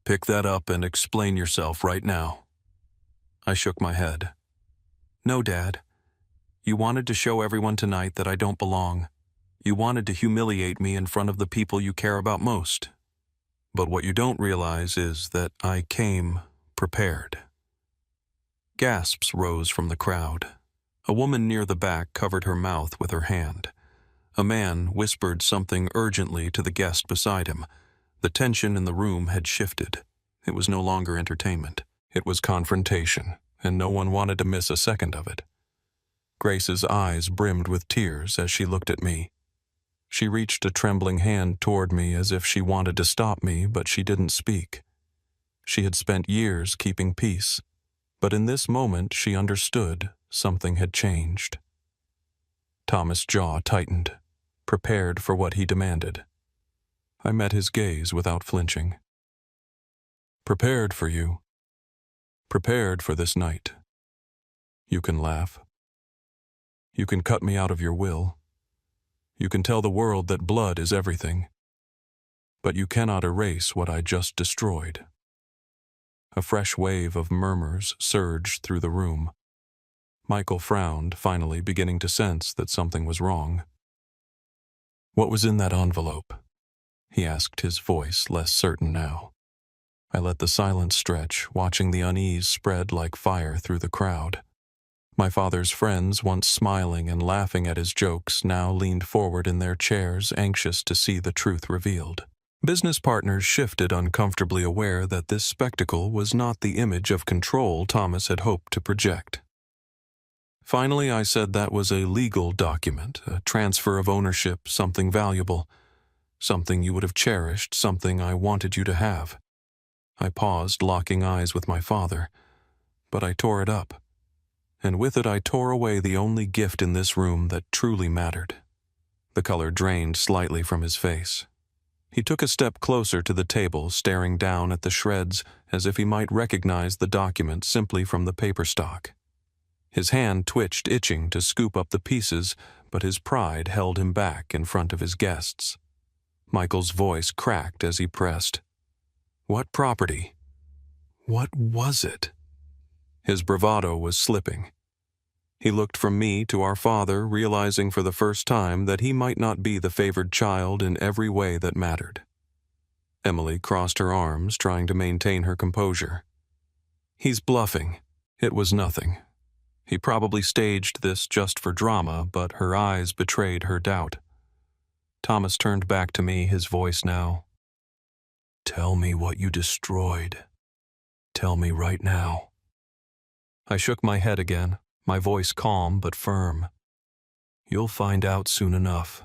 "Pick that up and explain yourself right now." I shook my head. "No, Dad. You wanted to show everyone tonight that I don't belong. You wanted to humiliate me in front of the people you care about most. But what you don't realize is that I came prepared." Gasps rose from the crowd. A woman near the back covered her mouth with her hand. A man whispered something urgently to the guest beside him. The tension in the room had shifted. It was no longer entertainment. It was confrontation, and no one wanted to miss a second of it. Grace's eyes brimmed with tears as she looked at me. She reached a trembling hand toward me as if she wanted to stop me, but she didn't speak. She had spent years keeping peace, but in this moment she understood something had changed. Thomas' jaw tightened, prepared for what he demanded. I met his gaze without flinching. "Prepared for you. Prepared for this night. You can laugh. You can cut me out of your will. You can tell the world that blood is everything. But you cannot erase what I just destroyed." A fresh wave of murmurs surged through the room. Michael frowned, finally beginning to sense that something was wrong. "What was in that envelope?" he asked, his voice less certain now. I let the silence stretch, watching the unease spread like fire through the crowd. My father's friends, once smiling and laughing at his jokes, now leaned forward in their chairs, anxious to see the truth revealed. Business partners shifted, uncomfortably aware that this spectacle was not the image of control Thomas had hoped to project. Finally, I said that was a legal document, a transfer of ownership, something valuable, something you would have cherished, something I wanted you to have. I paused, locking eyes with my father, but I tore it up. And with it I tore away the only gift in this room that truly mattered. The color drained slightly from his face. He took a step closer to the table, staring down at the shreds as if he might recognize the document simply from the paper stock. His hand twitched, itching to scoop up the pieces, but his pride held him back in front of his guests. Michael's voice cracked as he pressed. "What property? What was it?" His bravado was slipping. He looked from me to our father, realizing for the first time that he might not be the favored child in every way that mattered. Emily crossed her arms, trying to maintain her composure. "He's bluffing. It was nothing. He probably staged this just for drama, but her eyes betrayed her doubt." Thomas turned back to me, his voice now. "Tell me what you destroyed. Tell me right now." I shook my head again, my voice calm but firm. "You'll find out soon enough.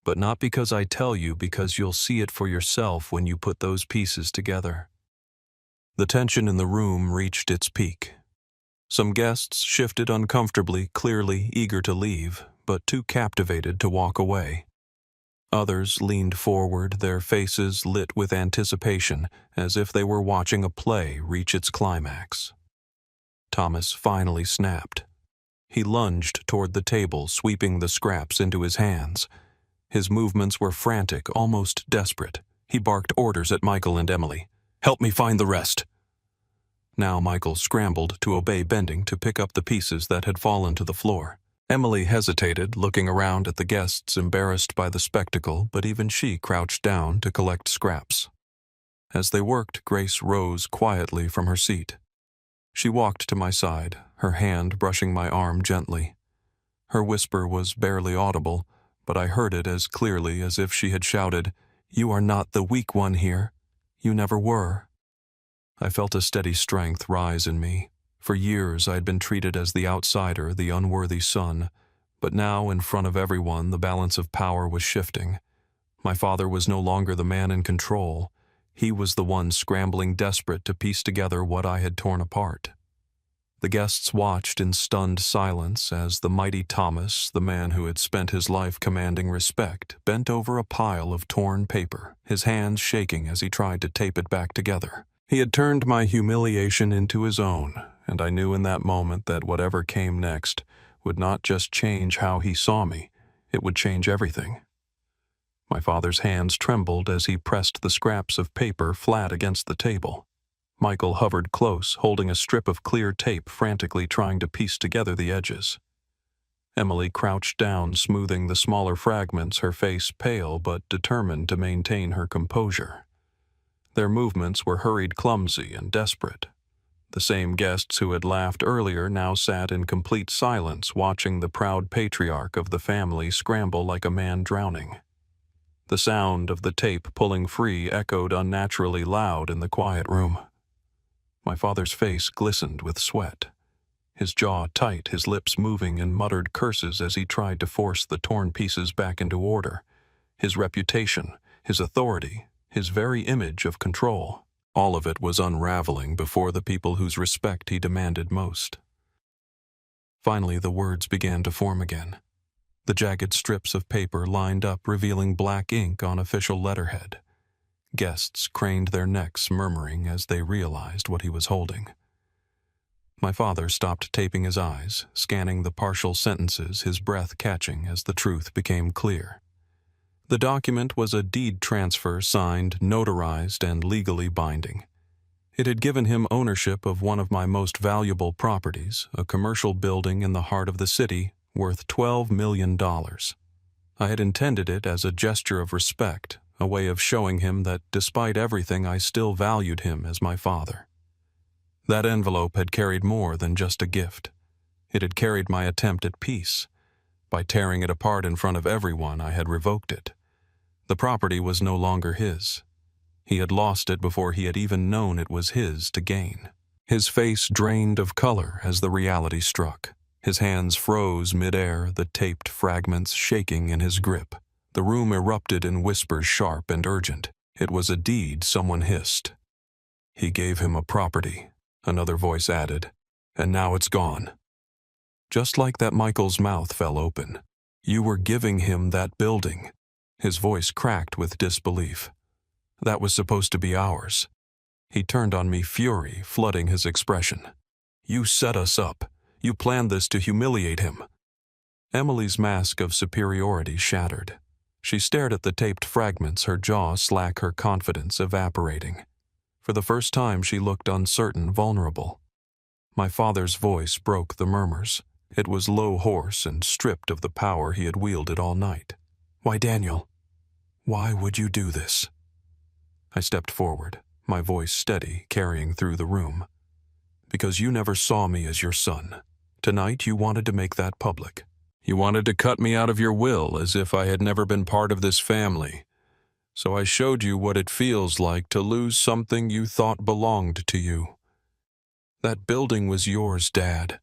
But not because I tell you, because you'll see it for yourself when you put those pieces together." The tension in the room reached its peak. Some guests shifted uncomfortably, clearly eager to leave, but too captivated to walk away. Others leaned forward, their faces lit with anticipation, as if they were watching a play reach its climax. Thomas finally snapped. He lunged toward the table, sweeping the scraps into his hands. His movements were frantic, almost desperate. He barked orders at Michael and Emily. "Help me find the rest." Now Michael scrambled to obey, bending to pick up the pieces that had fallen to the floor. Emily hesitated, looking around at the guests, embarrassed by the spectacle, but even she crouched down to collect scraps. As they worked, Grace rose quietly from her seat. She walked to my side, her hand brushing my arm gently. Her whisper was barely audible, but I heard it as clearly as if she had shouted, "You are not the weak one here. You never were." I felt a steady strength rise in me. For years I had been treated as the outsider, the unworthy son, but now in front of everyone the balance of power was shifting. My father was no longer the man in control. He was the one scrambling, desperate to piece together what I had torn apart. The guests watched in stunned silence as the mighty Thomas, the man who had spent his life commanding respect, bent over a pile of torn paper, his hands shaking as he tried to tape it back together. He had turned my humiliation into his own, and I knew in that moment that whatever came next would not just change how he saw me, it would change everything. My father's hands trembled as he pressed the scraps of paper flat against the table. Michael hovered close, holding a strip of clear tape, frantically trying to piece together the edges. Emily crouched down, smoothing the smaller fragments, her face pale but determined to maintain her composure. Their movements were hurried, clumsy, and desperate. The same guests who had laughed earlier now sat in complete silence, watching the proud patriarch of the family scramble like a man drowning. The sound of the tape pulling free echoed unnaturally loud in the quiet room. My father's face glistened with sweat, his jaw tight, his lips moving in muttered curses as he tried to force the torn pieces back into order. His reputation, his authority, his very image of control, all of it was unraveling before the people whose respect he demanded most. Finally, the words began to form again. The jagged strips of paper lined up, revealing black ink on official letterhead. Guests craned their necks, murmuring as they realized what he was holding. My father stopped taping his eyes, scanning the partial sentences, his breath catching as the truth became clear. The document was a deed transfer signed, notarized, and legally binding. It had given him ownership of one of my most valuable properties, a commercial building in the heart of the city worth $12 million. I had intended it as a gesture of respect, a way of showing him that despite everything I still valued him as my father. That envelope had carried more than just a gift. It had carried my attempt at peace. By tearing it apart in front of everyone, I had revoked it. The property was no longer his. He had lost it before he had even known it was his to gain. His face drained of color as the reality struck. His hands froze mid-air, the taped fragments shaking in his grip. The room erupted in whispers sharp and urgent. It was a deed, someone hissed. He gave him a property, another voice added, and now it's gone. Just like that, Michael's mouth fell open. You were giving him that building. His voice cracked with disbelief. That was supposed to be ours. He turned on me, fury flooding his expression. You set us up. You planned this to humiliate him. Emily's mask of superiority shattered. She stared at the taped fragments, her jaw slack, her confidence evaporating. For the first time, she looked uncertain, vulnerable. My father's voice broke the murmurs. It was low, hoarse, and stripped of the power he had wielded all night. Why, Daniel? Why would you do this? I stepped forward, my voice steady, carrying through the room. Because you never saw me as your son. Tonight you wanted to make that public. You wanted to cut me out of your will as if I had never been part of this family. So I showed you what it feels like to lose something you thought belonged to you. That building was yours, Dad.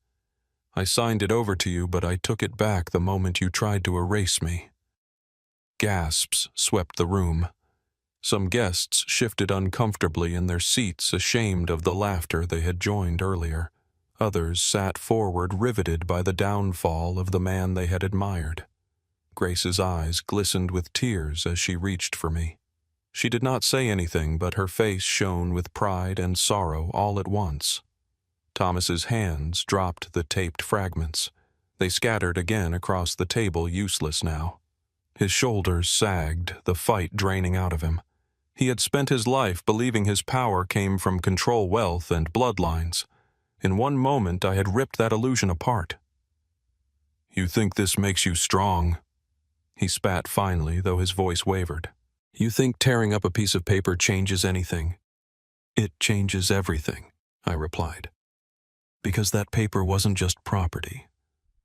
I signed it over to you, but I took it back the moment you tried to erase me. Gasps swept the room. Some guests shifted uncomfortably in their seats, ashamed of the laughter they had joined earlier. Others sat forward, riveted by the downfall of the man they had admired. Grace's eyes glistened with tears as she reached for me. She did not say anything, but her face shone with pride and sorrow all at once. Thomas's hands dropped the taped fragments. They scattered again across the table, useless now. His shoulders sagged, the fight draining out of him. He had spent his life believing his power came from control, wealth, and bloodlines. In one moment, I had ripped that illusion apart. You think this makes you strong? He spat finally, though his voice wavered. You think tearing up a piece of paper changes anything? It changes everything, I replied. Because that paper wasn't just property.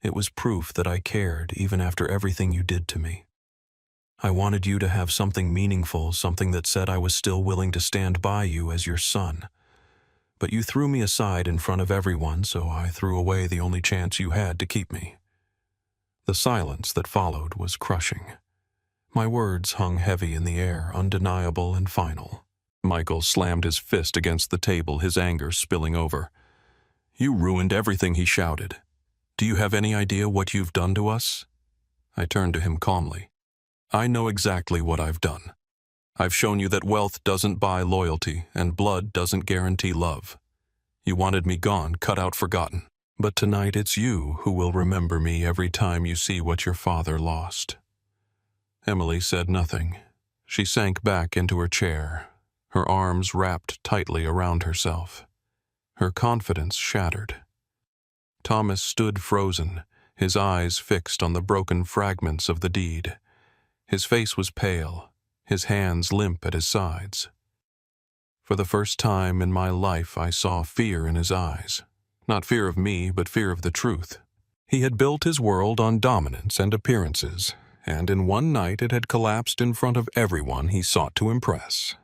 It was proof that I cared even after everything you did to me. I wanted you to have something meaningful, something that said I was still willing to stand by you as your son. But you threw me aside in front of everyone, so I threw away the only chance you had to keep me. The silence that followed was crushing. My words hung heavy in the air, undeniable and final. Michael slammed his fist against the table, his anger spilling over. You ruined everything, he shouted. Do you have any idea what you've done to us? I turned to him calmly. I know exactly what I've done. I've shown you that wealth doesn't buy loyalty and blood doesn't guarantee love. You wanted me gone, cut out, forgotten. But tonight it's you who will remember me every time you see what your father lost." Emily said nothing. She sank back into her chair, her arms wrapped tightly around herself, her confidence shattered. Thomas stood frozen, his eyes fixed on the broken fragments of the deed. His face was pale, his hands limp at his sides. For the first time in my life I saw fear in his eyes. Not fear of me, but fear of the truth. He had built his world on dominance and appearances, and in one night it had collapsed in front of everyone he sought to impress.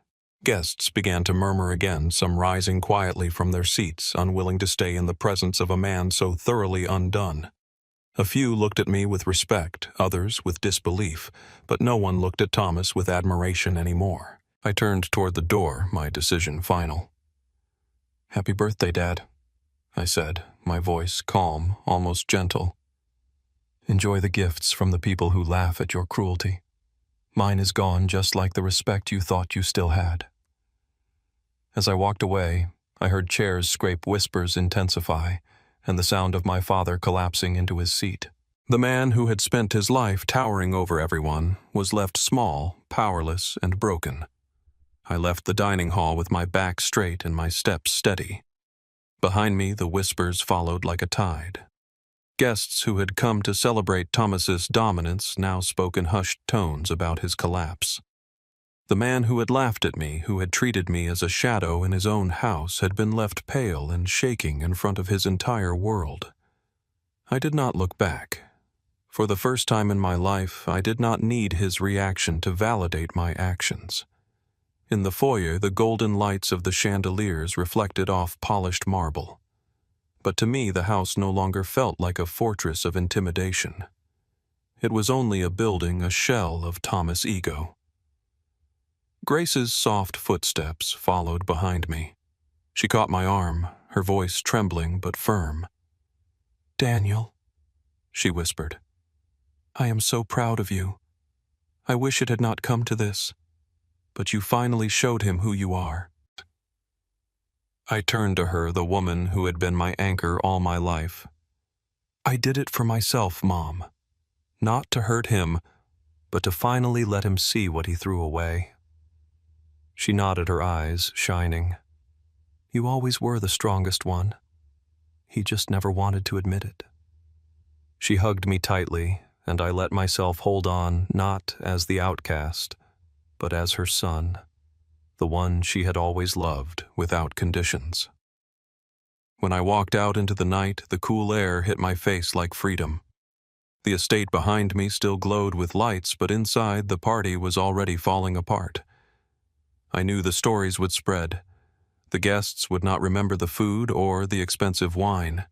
Guests began to murmur again, some rising quietly from their seats, unwilling to stay in the presence of a man so thoroughly undone. A few looked at me with respect, others with disbelief, but no one looked at Thomas with admiration anymore. I turned toward the door, my decision final. "Happy birthday, Dad," I said, my voice calm, almost gentle. "Enjoy the gifts from the people who laugh at your cruelty. Mine is gone, just like the respect you thought you still had." As I walked away, I heard chairs scrape, whispers intensify, and the sound of my father collapsing into his seat. The man who had spent his life towering over everyone was left small, powerless, and broken. I left the dining hall with my back straight and my steps steady. Behind me, the whispers followed like a tide. Guests who had come to celebrate Thomas's dominance now spoke in hushed tones about his collapse. The man who had laughed at me, who had treated me as a shadow in his own house, had been left pale and shaking in front of his entire world. I did not look back. For the first time in my life, I did not need his reaction to validate my actions. In the foyer, the golden lights of the chandeliers reflected off polished marble. But to me, the house no longer felt like a fortress of intimidation. It was only a building, a shell of Thomas' ego. Grace's soft footsteps followed behind me. She caught my arm, her voice trembling but firm. "Daniel," she whispered, "I am so proud of you. I wish it had not come to this, but you finally showed him who you are." I turned to her, the woman who had been my anchor all my life. "I did it for myself, Mom. Not to hurt him, but to finally let him see what he threw away." She nodded, her eyes shining. "You always were the strongest one. He just never wanted to admit it." She hugged me tightly, and I let myself hold on, not as the outcast, but as her son, the one she had always loved without conditions. When I walked out into the night, the cool air hit my face like freedom. The estate behind me still glowed with lights, but inside the party was already falling apart. I knew the stories would spread. The guests would not remember the food or the expensive wine.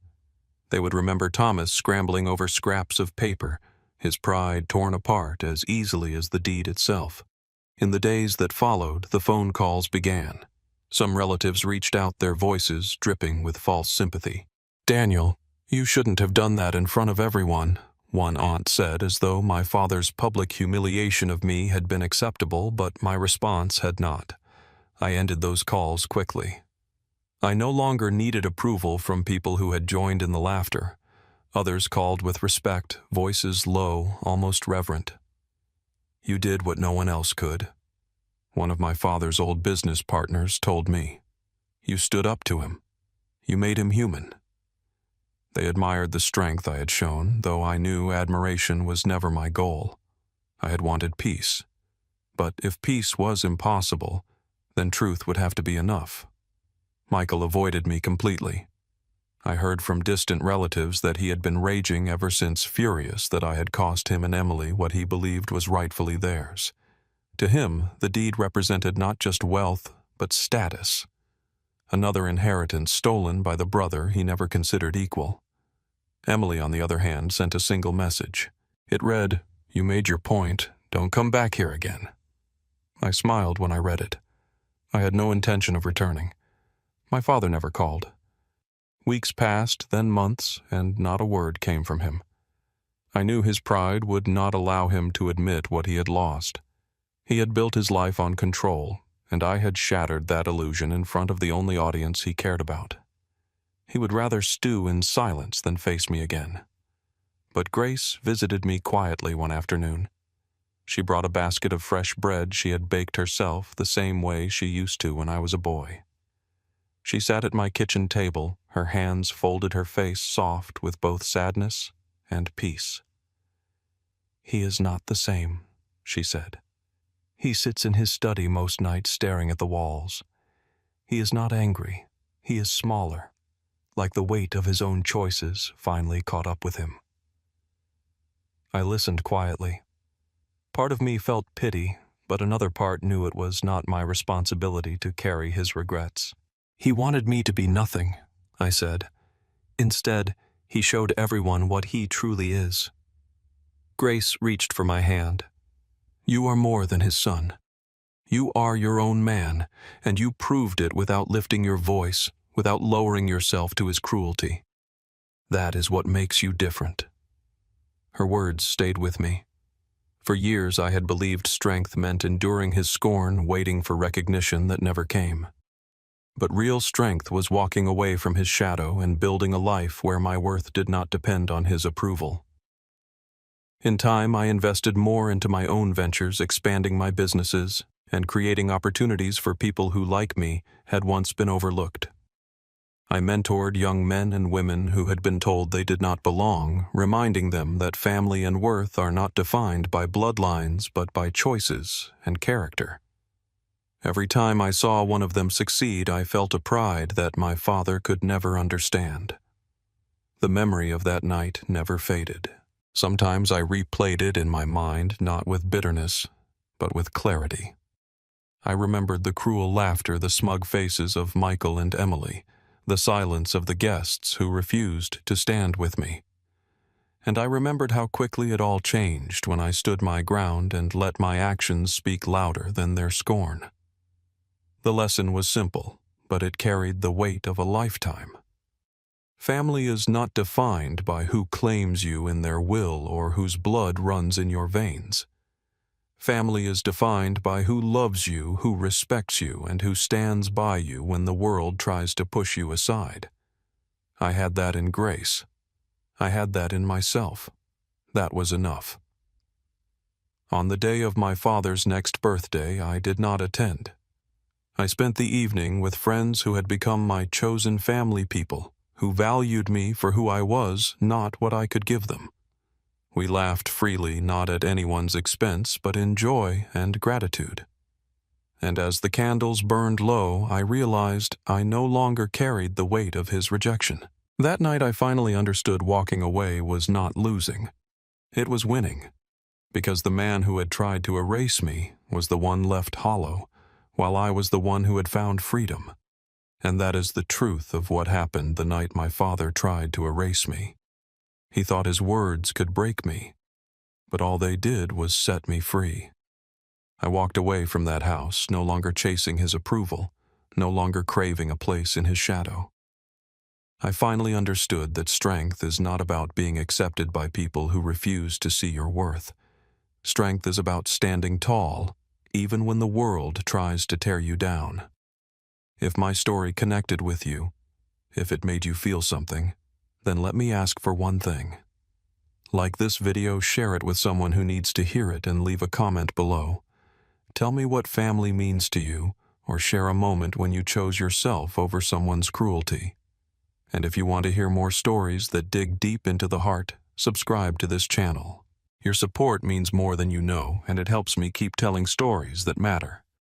They would remember Thomas scrambling over scraps of paper, his pride torn apart as easily as the deed itself. In the days that followed, the phone calls began. Some relatives reached out, their voices dripping with false sympathy. "Daniel, you shouldn't have done that in front of everyone," one aunt said, as though my father's public humiliation of me had been acceptable, but my response had not. I ended those calls quickly. I no longer needed approval from people who had joined in the laughter. Others called with respect, voices low, almost reverent. "You did what no one else could," one of my father's old business partners told me. "You stood up to him. You made him human." They admired the strength I had shown, though I knew admiration was never my goal. I had wanted peace. But if peace was impossible, then truth would have to be enough. Michael avoided me completely. I heard from distant relatives that he had been raging ever since, furious that I had cost him and Emily what he believed was rightfully theirs. To him, the deed represented not just wealth, but status. Another inheritance stolen by the brother he never considered equal. Emily, on the other hand, sent a single message. It read, "You made your point. Don't come back here again." I smiled when I read it. I had no intention of returning. My father never called. Weeks passed, then months, and not a word came from him. I knew his pride would not allow him to admit what he had lost. He had built his life on control, and I had shattered that illusion in front of the only audience he cared about. He would rather stew in silence than face me again. But Grace visited me quietly one afternoon. She brought a basket of fresh bread she had baked herself the same way she used to when I was a boy. She sat at my kitchen table, her hands folded, her face soft with both sadness and peace. "He is not the same," she said. "He sits in his study most nights staring at the walls. He is not angry. He is smaller, like the weight of his own choices finally caught up with him." I listened quietly. Part of me felt pity, but another part knew it was not my responsibility to carry his regrets. "He wanted me to be nothing," I said. "Instead, he showed everyone what he truly is." Grace reached for my hand. "You are more than his son. You are your own man, and you proved it without lifting your voice, without lowering yourself to his cruelty. That is what makes you different." Her words stayed with me. For years I had believed strength meant enduring his scorn, waiting for recognition that never came. But real strength was walking away from his shadow and building a life where my worth did not depend on his approval. In time, I invested more into my own ventures, expanding my businesses and creating opportunities for people who, like me, had once been overlooked. I mentored young men and women who had been told they did not belong, reminding them that family and worth are not defined by bloodlines but by choices and character. Every time I saw one of them succeed, I felt a pride that my father could never understand. The memory of that night never faded. Sometimes I replayed it in my mind, not with bitterness, but with clarity. I remembered the cruel laughter, the smug faces of Michael and Emily, the silence of the guests who refused to stand with me. And I remembered how quickly it all changed when I stood my ground and let my actions speak louder than their scorn. The lesson was simple, but it carried the weight of a lifetime. Family is not defined by who claims you in their will or whose blood runs in your veins. Family is defined by who loves you, who respects you, and who stands by you when the world tries to push you aside. I had that in Grace. I had that in myself. That was enough. On the day of my father's next birthday, I did not attend. I spent the evening with friends who had become my chosen family people, who valued me for who I was, not what I could give them. We laughed freely, not at anyone's expense, but in joy and gratitude. And as the candles burned low, I realized I no longer carried the weight of his rejection. That night I finally understood walking away was not losing. It was winning, because the man who had tried to erase me was the one left hollow, while I was the one who had found freedom. And that is the truth of what happened the night my father tried to erase me. He thought his words could break me, but all they did was set me free. I walked away from that house, no longer chasing his approval, no longer craving a place in his shadow. I finally understood that strength is not about being accepted by people who refuse to see your worth. Strength is about standing tall, even when the world tries to tear you down. If my story connected with you, if it made you feel something, then let me ask for one thing. Like this video, share it with someone who needs to hear it and leave a comment below. Tell me what family means to you, or share a moment when you chose yourself over someone's cruelty. And if you want to hear more stories that dig deep into the heart, subscribe to this channel. Your support means more than you know, and it helps me keep telling stories that matter.